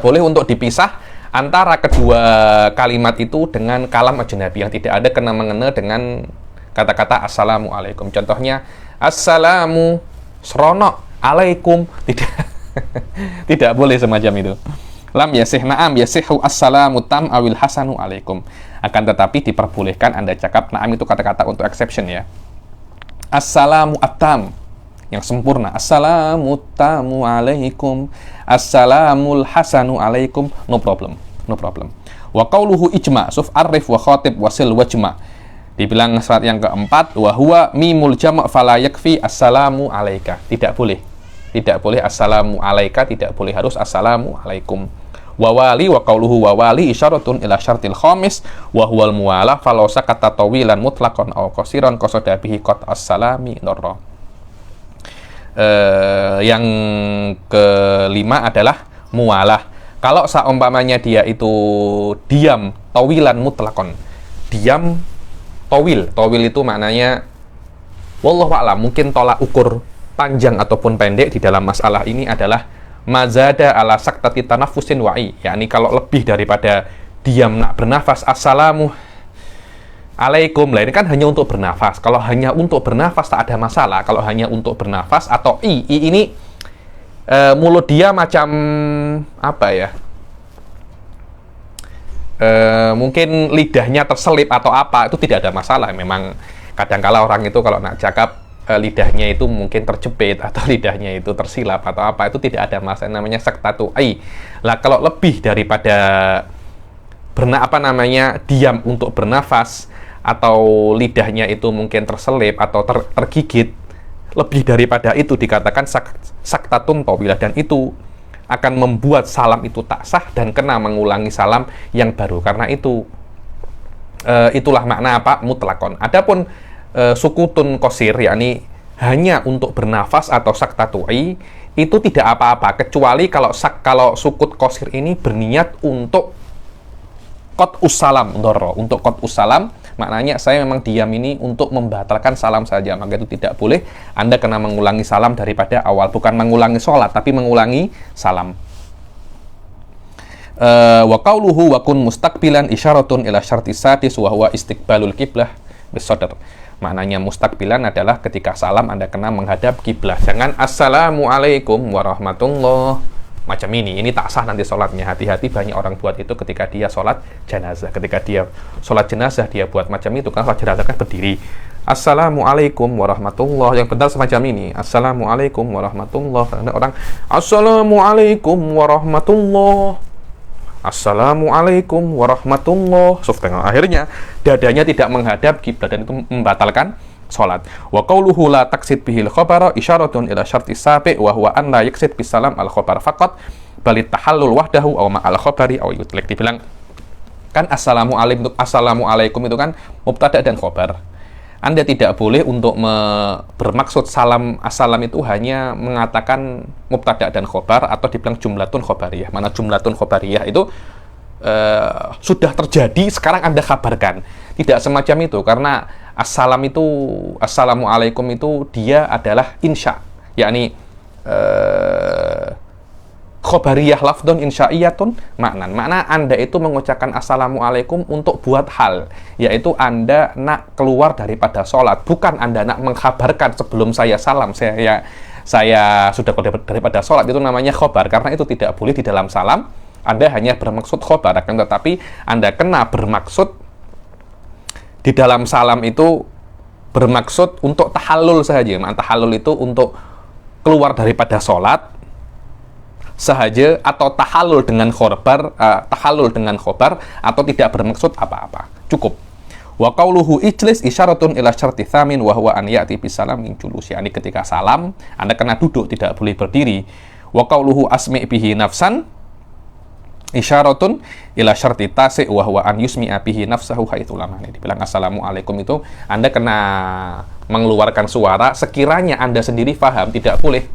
boleh untuk dipisah antara kedua kalimat itu dengan kalam ajnabi yang tidak ada kena mengena dengan kata-kata assalamualaikum. Contohnya assalamu serono alaikum, tidak boleh semacam itu. Lam yasih, na'am yasihu assalamu tam awil hasanu alaikum. Akan tetapi diperbolehkan Anda cakap na'am itu kata-kata untuk exception ya. Assalamu atam, yang sempurna. Assalamu tamu alaikum, assalamul hasanu alaikum, no problem. Wa qauluhu ijma, suf arif wa khatib wasil wajma. Dibilang syarat yang keempat, wa huwa mimul jama' fala yakfi assalamu alaika. Tidak boleh assalamu alaika, tidak boleh, harus assalamu alaikum. Wawali wa qauluhu wawali isyaratun ila syartil khamis wa huwal muwalah falau sakata tawilan mutlaqan aw qasiran qasada bihi qat assalami darra. Yang kelima adalah muwalah. Kalau seumpamanya dia itu diam tawilan mutlaqan, diam tawil itu maknanya wallahu a'lam, mungkin tolak ukur panjang ataupun pendek di dalam masalah ini adalah mazada ala saktati tanafusin wa'i, yakni kalau lebih daripada diam nak bernafas assalamu alaikum, lah ini kan hanya untuk bernafas. Kalau hanya untuk bernafas tak ada masalah. Kalau hanya untuk bernafas atau i ini mulut dia macam apa ya, mungkin lidahnya terselip atau apa, itu tidak ada masalah. Memang kadang-kala orang itu kalau nak cakap lidahnya itu mungkin terjepit atau lidahnya itu tersilap atau apa, itu tidak ada masalah, namanya saktatu ai. Lah kalau lebih daripada diam untuk bernafas atau lidahnya itu mungkin terselip atau tergigit, lebih daripada itu dikatakan saktatun tawilah, dan itu akan membuat salam itu tak sah dan kena mengulangi salam yang baru. Karena itu itulah makna apa mutlakon. Adapun sukutun qasir, yakni hanya untuk bernafas atau saktatui, itu tidak apa-apa, kecuali kalau sukut qasir ini berniat untuk qat ussalam dorro, untuk qat ussalam, maknanya saya memang diam ini untuk membatalkan salam saja, maka itu tidak boleh. Anda kena mengulangi salam daripada awal, bukan mengulangi sholat tapi mengulangi salam. Wa qauluhu wa kun mustaqbilan isyaratun ila syarti sadis wa huwa istiqbalul qiblah bisodr. Maknanya mustaqbilan adalah ketika salam Anda kena menghadap kiblah. Jangan assalamualaikum warahmatullah macam ini tak sah nanti sholatnya. Hati-hati, banyak orang buat itu ketika dia sholat jenazah. Ketika dia sholat jenazah dia buat macam itu, karena sholat jenazah kan berdiri. Assalamualaikum warahmatullah, yang benar semacam ini, assalamualaikum warahmatullah. Karena orang assalamualaikum warahmatullah, assalamualaikum warahmatullah, akhirnya dadanya tidak menghadap kiblat, dan itu membatalkan sholat. Wa qauluhu la taqsid bihil khabara isyaratun ila syarti sabi wa huwa an la yaksid bisalam al khabar faqat balit tahallul wahdahu aw ma al khabari aw yutlaq. Dibilang kan assalamualaikum itu kan mubtada dan khabar. Anda tidak boleh untuk bermaksud assalam itu hanya mengatakan mubtada dan khobar, atau dibilang jumlatun khobariyah. Mana jumlatun khobariyah itu sudah terjadi, sekarang Anda kabarkan. Tidak semacam itu, karena assalamualaikum itu dia adalah insya, yakni khobariyah lafdun insya'iyatun maknan. Makna Anda itu mengucapkan assalamualaikum untuk buat hal, yaitu Anda nak keluar daripada sholat, bukan Anda nak mengkhabarkan sebelum saya salam, saya sudah keluar daripada sholat. Itu namanya khobar, karena itu tidak boleh di dalam salam. Anda hanya bermaksud khobar, tetapi Anda kena bermaksud di dalam salam itu bermaksud untuk tahallul saja. Makna tahallul itu untuk keluar daripada sholat sahaja, atau tahallul dengan khobar, atau tidak bermaksud apa-apa, cukup. Wa qauluhu ijlis isyaratun ila syarti tsamin wa huwa an ya'ti bisalam min julus, yakni ketika salam Anda kena duduk, tidak boleh berdiri. Wa qauluhu asmi' bihi nafsan isyaratun ila syarti tasi' wa huwa an yusmi'a bihi nafsahu haitsu lam. Dibilang assalamualaikum itu Anda kena mengeluarkan suara sekiranya Anda sendiri faham, tidak boleh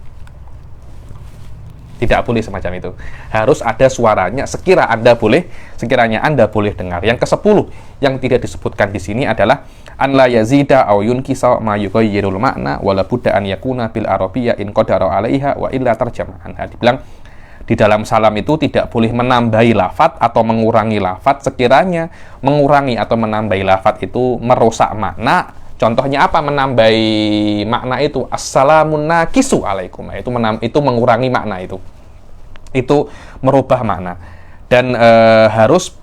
Tidak boleh semacam itu. Harus ada suaranya sekiranya Anda boleh dengar. Yang ke-10 yang tidak disebutkan di sini adalah an la yazida aw yunkisa ma yughayyirul makna wala budda an yakuna bil arabiyyah in qadara 'alaiha wa illa tarjamahan. Dibilang di dalam salam itu tidak boleh menambahi lafaz atau mengurangi lafaz sekiranya mengurangi atau menambahi lafaz itu merusak makna. Contohnya apa menambahi makna itu? Assalamun nakisu alaikum. Itu mengurangi makna itu. Itu merubah makna. Dan harus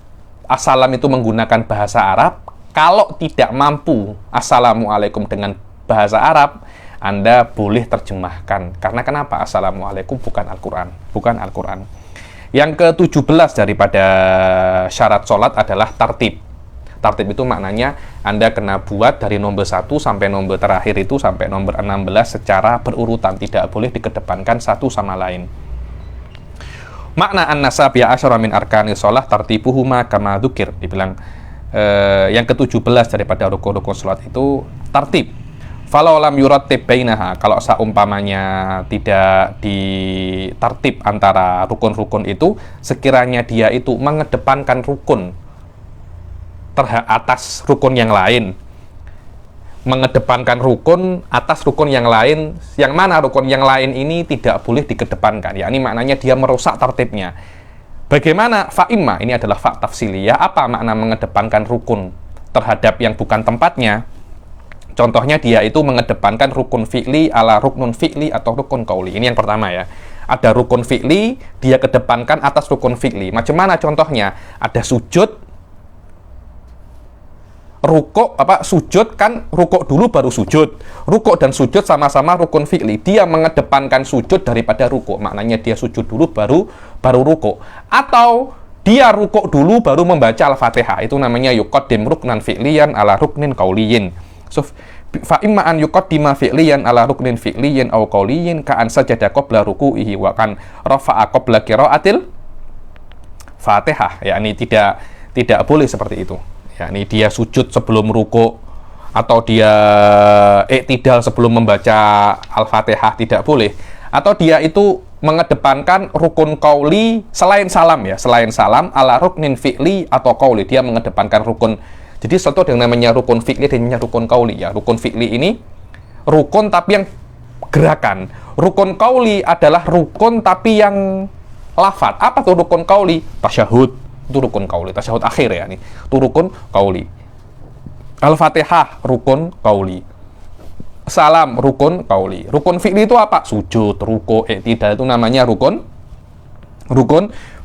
assalam itu menggunakan bahasa Arab. Kalau tidak mampu assalamualaikum dengan bahasa Arab, Anda boleh terjemahkan. Karena kenapa? Assalamualaikum bukan Al-Quran. Bukan Al-Quran. Yang ke-17 daripada syarat sholat adalah tartib. Tartib itu maknanya Anda kena buat dari nomor 1 sampai nomor terakhir itu sampai nomor 16 secara berurutan, tidak boleh dikedepankan satu sama lain. Makna an-nasab ya asyara min arkani sholah tartibuhuma kama dzukir. Dibilang yang ke-17 daripada rukun-rukun sholat itu tartib. Falau lam yurattib bainaha, kalau seumpamanya tidak ditartib antara rukun-rukun itu, sekiranya dia itu mengedepankan rukun atas rukun yang lain, mengedepankan rukun atas rukun yang lain, yang mana rukun yang lain ini tidak boleh dikedepankan, yakni maknanya dia merusak tertibnya. Bagaimana? Fa'imma, ini adalah fa' tafsiliyah. Apa makna mengedepankan rukun terhadap yang bukan tempatnya? Contohnya dia itu mengedepankan rukun fi'li ala ruknun fi'li atau rukun qauli. Ini yang pertama ya. Ada rukun fi'li, dia kedepankan atas rukun fi'li. Macam mana contohnya? Ada sujud, rukuk sujud kan rukuk dulu baru sujud. Rukuk dan sujud sama-sama rukun fi'li. Dia mengedepankan sujud daripada rukuk. Maknanya dia sujud dulu baru rukuk. Atau dia rukuk dulu baru membaca Al-Fatihah. Itu namanya yuqaddim ruknan fi'liyan ala ruknin qauliyin. So fa imma an yuqaddima fi'liyan ala ruknin fi'liyin aw qauliyin ka an sajada qabla ruku'ihi wa kan rafa'a qabla qira'atil Fatihah. Yakni tidak boleh seperti itu. Yakni dia sujud sebelum rukuk atau dia i'tidal sebelum membaca Al-Fatihah, tidak boleh. Atau dia itu mengedepankan rukun qauli selain salam ya, selain salam ala ruknin fi'li atau qauli, dia mengedepankan rukun. Jadi satu yang namanya rukun fi'li dan namanya rukun qauli ya. Rukun fi'li ini rukun tapi yang gerakan. Rukun qauli adalah rukun tapi yang lafaz. Apa tuh rukun qauli? Tasyahud. Itu rukun qauli, tasyahud akhir ya nih. Itu rukun qauli. Al-Fatihah rukun qauli. Salam rukun qauli. Rukun fi'li itu apa? Sujud, rukuk, i'tidal itu namanya rukun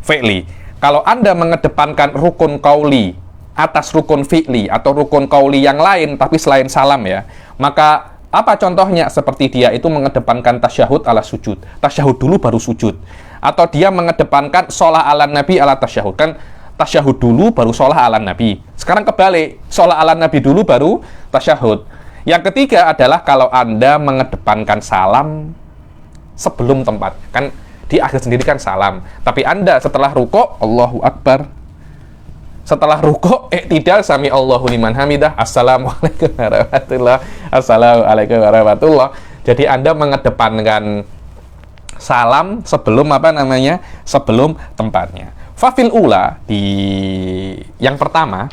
fi'li. Kalau Anda mengedepankan rukun qauli atas rukun fi'li atau rukun qauli yang lain tapi selain salam ya, maka apa contohnya? Seperti dia itu mengedepankan tasyahud ala sujud. Tasyahud dulu baru sujud. Atau dia mengedepankan sholah ala nabi ala tasyahud. Kan tasyahud dulu baru sholah ala nabi. Sekarang kebalik, sholah ala nabi dulu baru tasyahud. Yang ketiga adalah kalau Anda mengedepankan salam sebelum tempat. Kan di akhir sendiri kan salam. Tapi Anda setelah rukuk, Allahu Akbar. Setelah rukuk, i'tidal, sami Allahu liman hamidah, assalamualaikum warahmatullah, assalamualaikum warahmatullah. Jadi Anda mengedepankan salam sebelum sebelum tempatnya. Fafil ula di yang pertama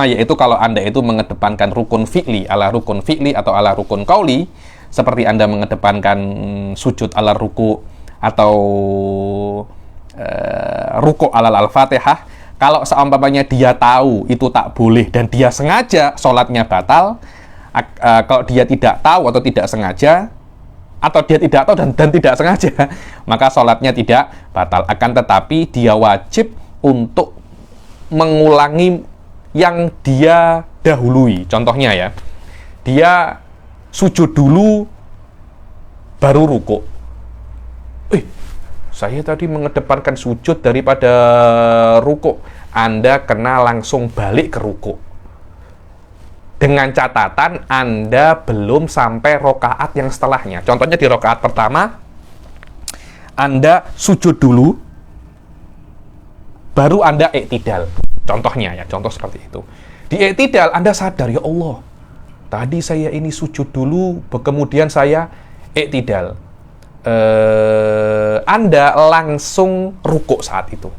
yaitu kalau Anda itu mengedepankan rukun fi'li ala rukun fi'li atau ala rukun qauli, seperti Anda mengedepankan sujud ala ruku atau ruku ala Al-Fatihah. Kalau seumpamanya dia tahu itu tak boleh dan dia sengaja, sholatnya batal. Kalau dia tidak tahu atau tidak sengaja, atau dia tidak tahu dan tidak sengaja, maka sholatnya tidak batal. Akan tetapi dia wajib untuk mengulangi yang dia dahului. Contohnya ya, dia sujud dulu baru rukuk. Saya tadi mengedepankan sujud daripada rukuk. Anda kena langsung balik ke rukuk. Dengan catatan Anda belum sampai rokaat yang setelahnya. Contohnya di rokaat pertama, Anda sujud dulu, baru Anda i'tidal. Contohnya ya, contoh seperti itu. Di i'tidal Anda sadar, ya Allah, tadi saya ini sujud dulu, kemudian saya i'tidal. Anda langsung rukuk saat itu.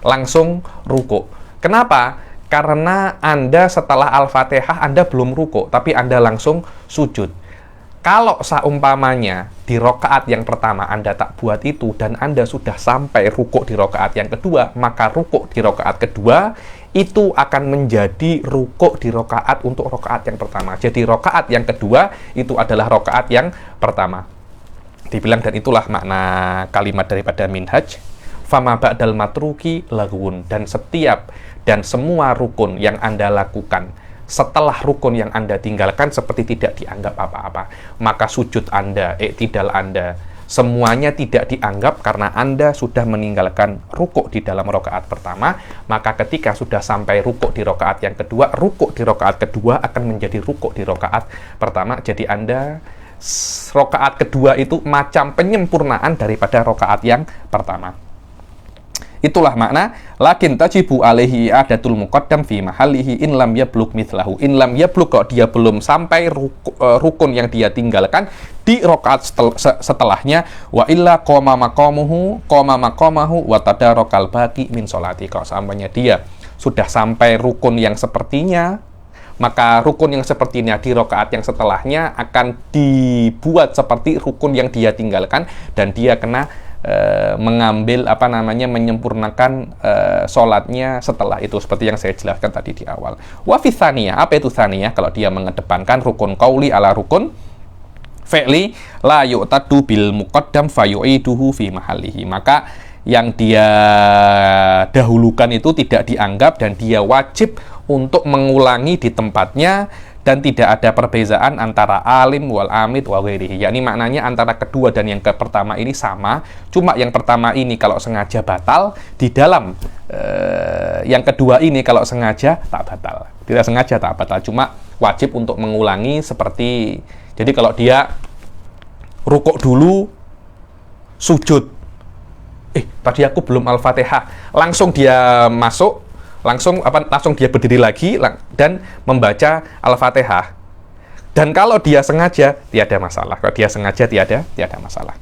Langsung rukuk. Kenapa? Karena Anda setelah Al-Fatihah Anda belum rukuk, tapi Anda langsung sujud. Kalau seumpamanya di rokaat yang pertama Anda tak buat itu dan Anda sudah sampai rukuk di rokaat yang kedua, maka rukuk di rokaat kedua itu akan menjadi rukuk di rokaat untuk rokaat yang pertama. Jadi rokaat yang kedua itu adalah rokaat yang pertama. Dibilang, dan itulah makna kalimat daripada minhaj, fama ba'dal matruki laghun, dan setiap dan semua rukun yang Anda lakukan setelah rukun yang Anda tinggalkan seperti tidak dianggap apa-apa. Maka sujud Anda, iktidal Anda, semuanya tidak dianggap karena Anda sudah meninggalkan rukuk di dalam rakaat pertama. Maka ketika sudah sampai rukuk di rakaat yang kedua, rukuk di rakaat kedua akan menjadi rukuk di rakaat pertama. Jadi Anda rakaat kedua itu macam penyempurnaan daripada rakaat yang pertama. Itulah makna lakin tajibu alaihi adatul muqaddam fi mahallihi in lam yablugh mithlahu. In lam yablugh, kalau dia belum sampai rukun yang dia tinggalkan di rakaat setelahnya, wa illa qama maqamahu wa tadarakal baqi min sholati. Kalau seandainya dia sudah sampai rukun yang sepertinya, maka rukun yang sepertinya di rakaat yang setelahnya akan dibuat seperti rukun yang dia tinggalkan, dan dia kena mengambil menyempurnakan sholatnya setelah itu, seperti yang saya jelaskan tadi di awal. Wa fi tsaniyah, apa itu tsaniyah? Kalau dia mengedepankan rukun qauli ala rukun fi'li, la yu'tadu bil muqaddam fa yu'iduhu fi mahallihi, maka yang dia dahulukan itu tidak dianggap dan dia wajib untuk mengulangi di tempatnya, dan tidak ada perbezaan antara alim wal amid wa ghairihi. Yakni maknanya antara kedua dan yang pertama ini sama, cuma yang pertama ini kalau sengaja batal, di dalam yang kedua ini kalau sengaja tak batal. Tidak sengaja tak batal, cuma wajib untuk mengulangi seperti, jadi kalau dia rukuk dulu, sujud, tadi aku belum Al-Fatihah, langsung dia masuk, langsung dia berdiri lagi dan membaca Al-Fatihah. Dan kalau dia sengaja, tiada masalah. Kalau dia sengaja, tiada masalah.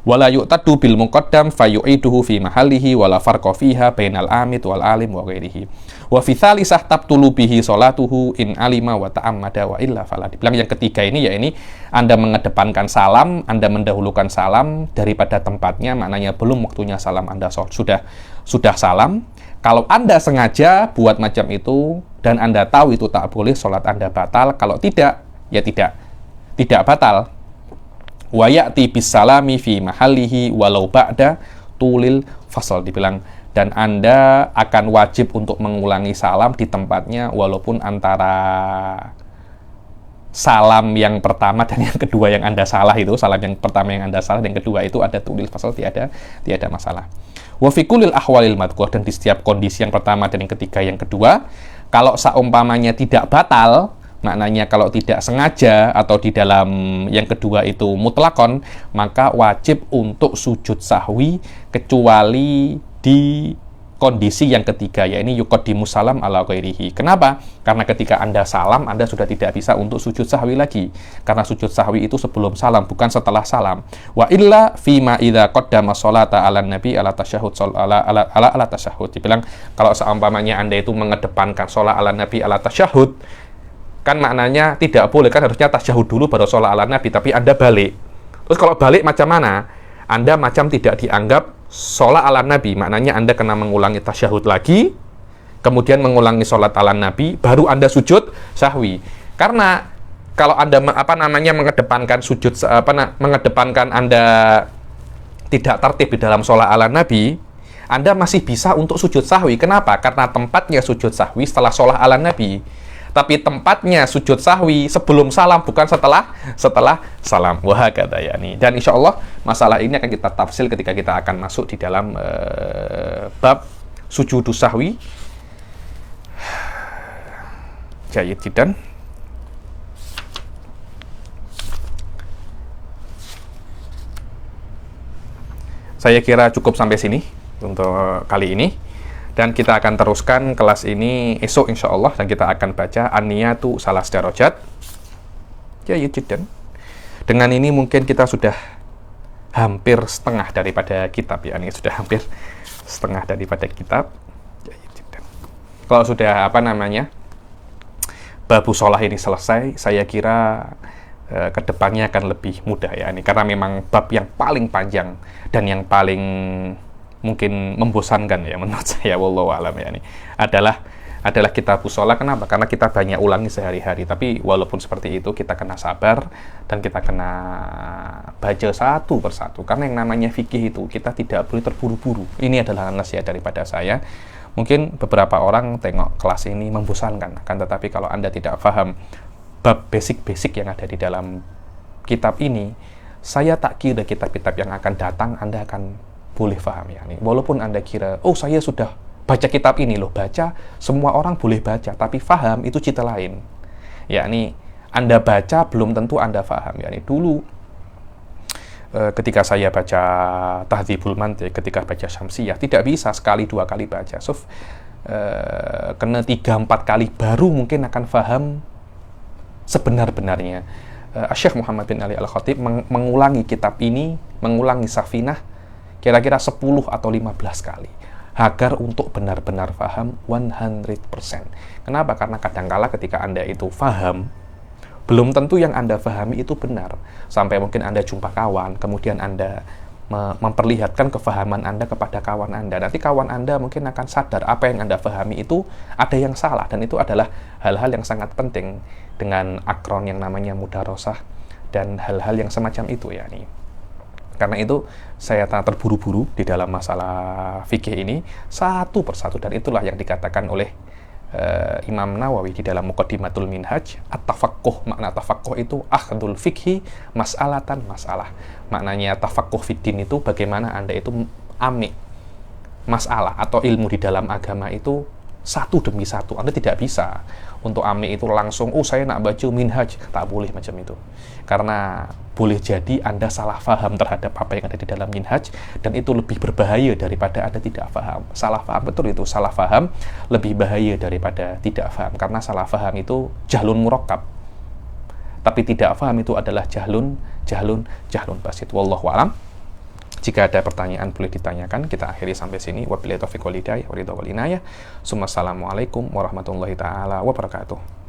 Wala yu'tadu bil muqaddam fayu'iduhu fi mahallihi wala farqa fiha bainal amid wal alim wa ghairihi. Wa fi tsalisah tabtulu bihi sholatuhu in alima wa ta'ammada wa illa fala. Dibilang yang ketiga ini, ya ini Anda mengedepankan salam, Anda mendahulukan salam daripada tempatnya, maknanya belum waktunya salam Anda sudah salam. Kalau Anda sengaja buat macam itu dan Anda tahu itu tak boleh, sholat Anda batal. Kalau tidak, ya tidak batal. Wa ya'ti bis salami fi mahallihi walau ba'da tulil fasal. Dibilang, dan Anda akan wajib untuk mengulangi salam di tempatnya walaupun antara salam yang pertama dan yang kedua yang Anda salah itu, salam yang pertama yang Anda salah dan yang kedua itu ada tulil fasal, tiada masalah. Wa fi kullil ahwalil madhkur, dan di setiap kondisi yang pertama dan yang ketiga yang kedua, kalau seumpamanya tidak batal, maknanya kalau tidak sengaja atau di dalam yang kedua itu mutlakon, maka wajib untuk sujud sahwi kecuali di kondisi yang ketiga, yakni yuqaddimu salam ala ghairihi. Kenapa? Karena ketika Anda salam, Anda sudah tidak bisa untuk sujud sahwi lagi. Karena sujud sahwi itu sebelum salam, bukan setelah salam. Wa illa fima idza qaddama sholata ala nabi ala tasyahhud ala tasyahhud. Dibilang, kalau seumpamanya Anda itu mengedepankan sholat ala nabi ala tasyahhud, kan maknanya tidak boleh, kan harusnya tasyahud dulu baru sholat ala nabi, tapi Anda balik. Terus kalau balik macam mana? Anda macam tidak dianggap sholat ala nabi, maknanya Anda kena mengulangi tasyahud lagi, kemudian mengulangi sholat ala nabi, baru Anda sujud sahwi. Karena kalau Anda mengedepankan sujud mengedepankan Anda tidak tertib di dalam sholat ala nabi, Anda masih bisa untuk sujud sahwi. Kenapa? Karena tempatnya sujud sahwi setelah sholat ala nabi, tapi tempatnya sujud sahwi sebelum salam, bukan setelah salam. Wah, kata ya nih. Dan insya Allah masalah ini akan kita tafsil ketika kita akan masuk di dalam bab sujudus sahwi. Jayid jiddan. Saya kira cukup sampai sini untuk kali ini. Dan kita akan teruskan kelas ini esok insya Allah, dan kita akan baca An-Niyatu Salas Darajat. Ya, jiddan. Dengan ini mungkin kita sudah hampir setengah daripada kitab, ya, ini sudah hampir setengah daripada kitab. Kalau sudah babu sholah ini selesai, saya kira kedepannya akan lebih mudah, ya, ini karena memang bab yang paling panjang dan yang paling mungkin membosankan, ya, menurut saya, wallahu alam, ya, ini adalah kitab sholah. Kenapa? Karena kita banyak ulangi sehari-hari, tapi walaupun seperti itu kita kena sabar dan kita kena baca satu persatu, karena yang namanya fikih itu kita tidak boleh terburu-buru. Ini adalah nasihat daripada saya. Mungkin beberapa orang tengok kelas ini membosankan, akan tetapi kalau Anda tidak paham bab basic-basic yang ada di dalam kitab ini, saya tak kira kitab-kitab yang akan datang Anda akan boleh paham, ya. Walaupun Anda kira, oh saya sudah baca kitab ini loh, baca, semua orang boleh baca, tapi faham itu cerita lain. Yakni Anda baca belum tentu Anda faham. Yakni dulu ketika saya baca Tahdzibul Mantiq, ketika baca Syamsiyah, tidak bisa sekali dua kali baca. Kena 3-4 kali baru mungkin akan faham sebenar-benarnya. Syekh Muhammad bin Ali Al-Khatib mengulangi kitab ini, mengulangi Safinah kira-kira 10 atau 15 kali agar untuk benar-benar faham 100%. Kenapa? Karena kadangkala ketika Anda itu faham, belum tentu yang Anda fahami itu benar. Sampai mungkin Anda jumpa kawan, kemudian Anda memperlihatkan kefahaman Anda kepada kawan Anda. Nanti kawan Anda mungkin akan sadar apa yang Anda fahami itu ada yang salah, dan itu adalah hal-hal yang sangat penting dengan akron yang namanya mudarosah dan hal-hal yang semacam itu, ya, nih. Karena itu saya terburu-buru di dalam masalah fikih ini satu persatu, dan itulah yang dikatakan oleh Imam Nawawi di dalam Muqaddimatul Minhaj, at-tafaqquh. Makna tafaqquh itu akhdul fikhi mas'alatan masalah. Maknanya tafaqquh fiddin itu bagaimana Anda itu amik masalah atau ilmu di dalam agama itu satu demi satu. Anda tidak bisa untuk amik itu langsung, oh saya nak baca minhaj, tak boleh macam itu. Karena boleh jadi Anda salah faham terhadap apa yang ada di dalam minhaj, dan itu lebih berbahaya daripada Anda tidak faham. Salah faham, betul itu, salah faham lebih bahaya daripada tidak faham, karena salah faham itu jahlun murakkab, tapi tidak faham itu adalah jahlun basit. Wallahu a'lam. Jika ada pertanyaan boleh ditanyakan. Kita akhiri sampai sini. Wabillahi taufiq wal hidayah wa ridha wal inayah. Assalamualaikum warahmatullahi taala wabarakatuh.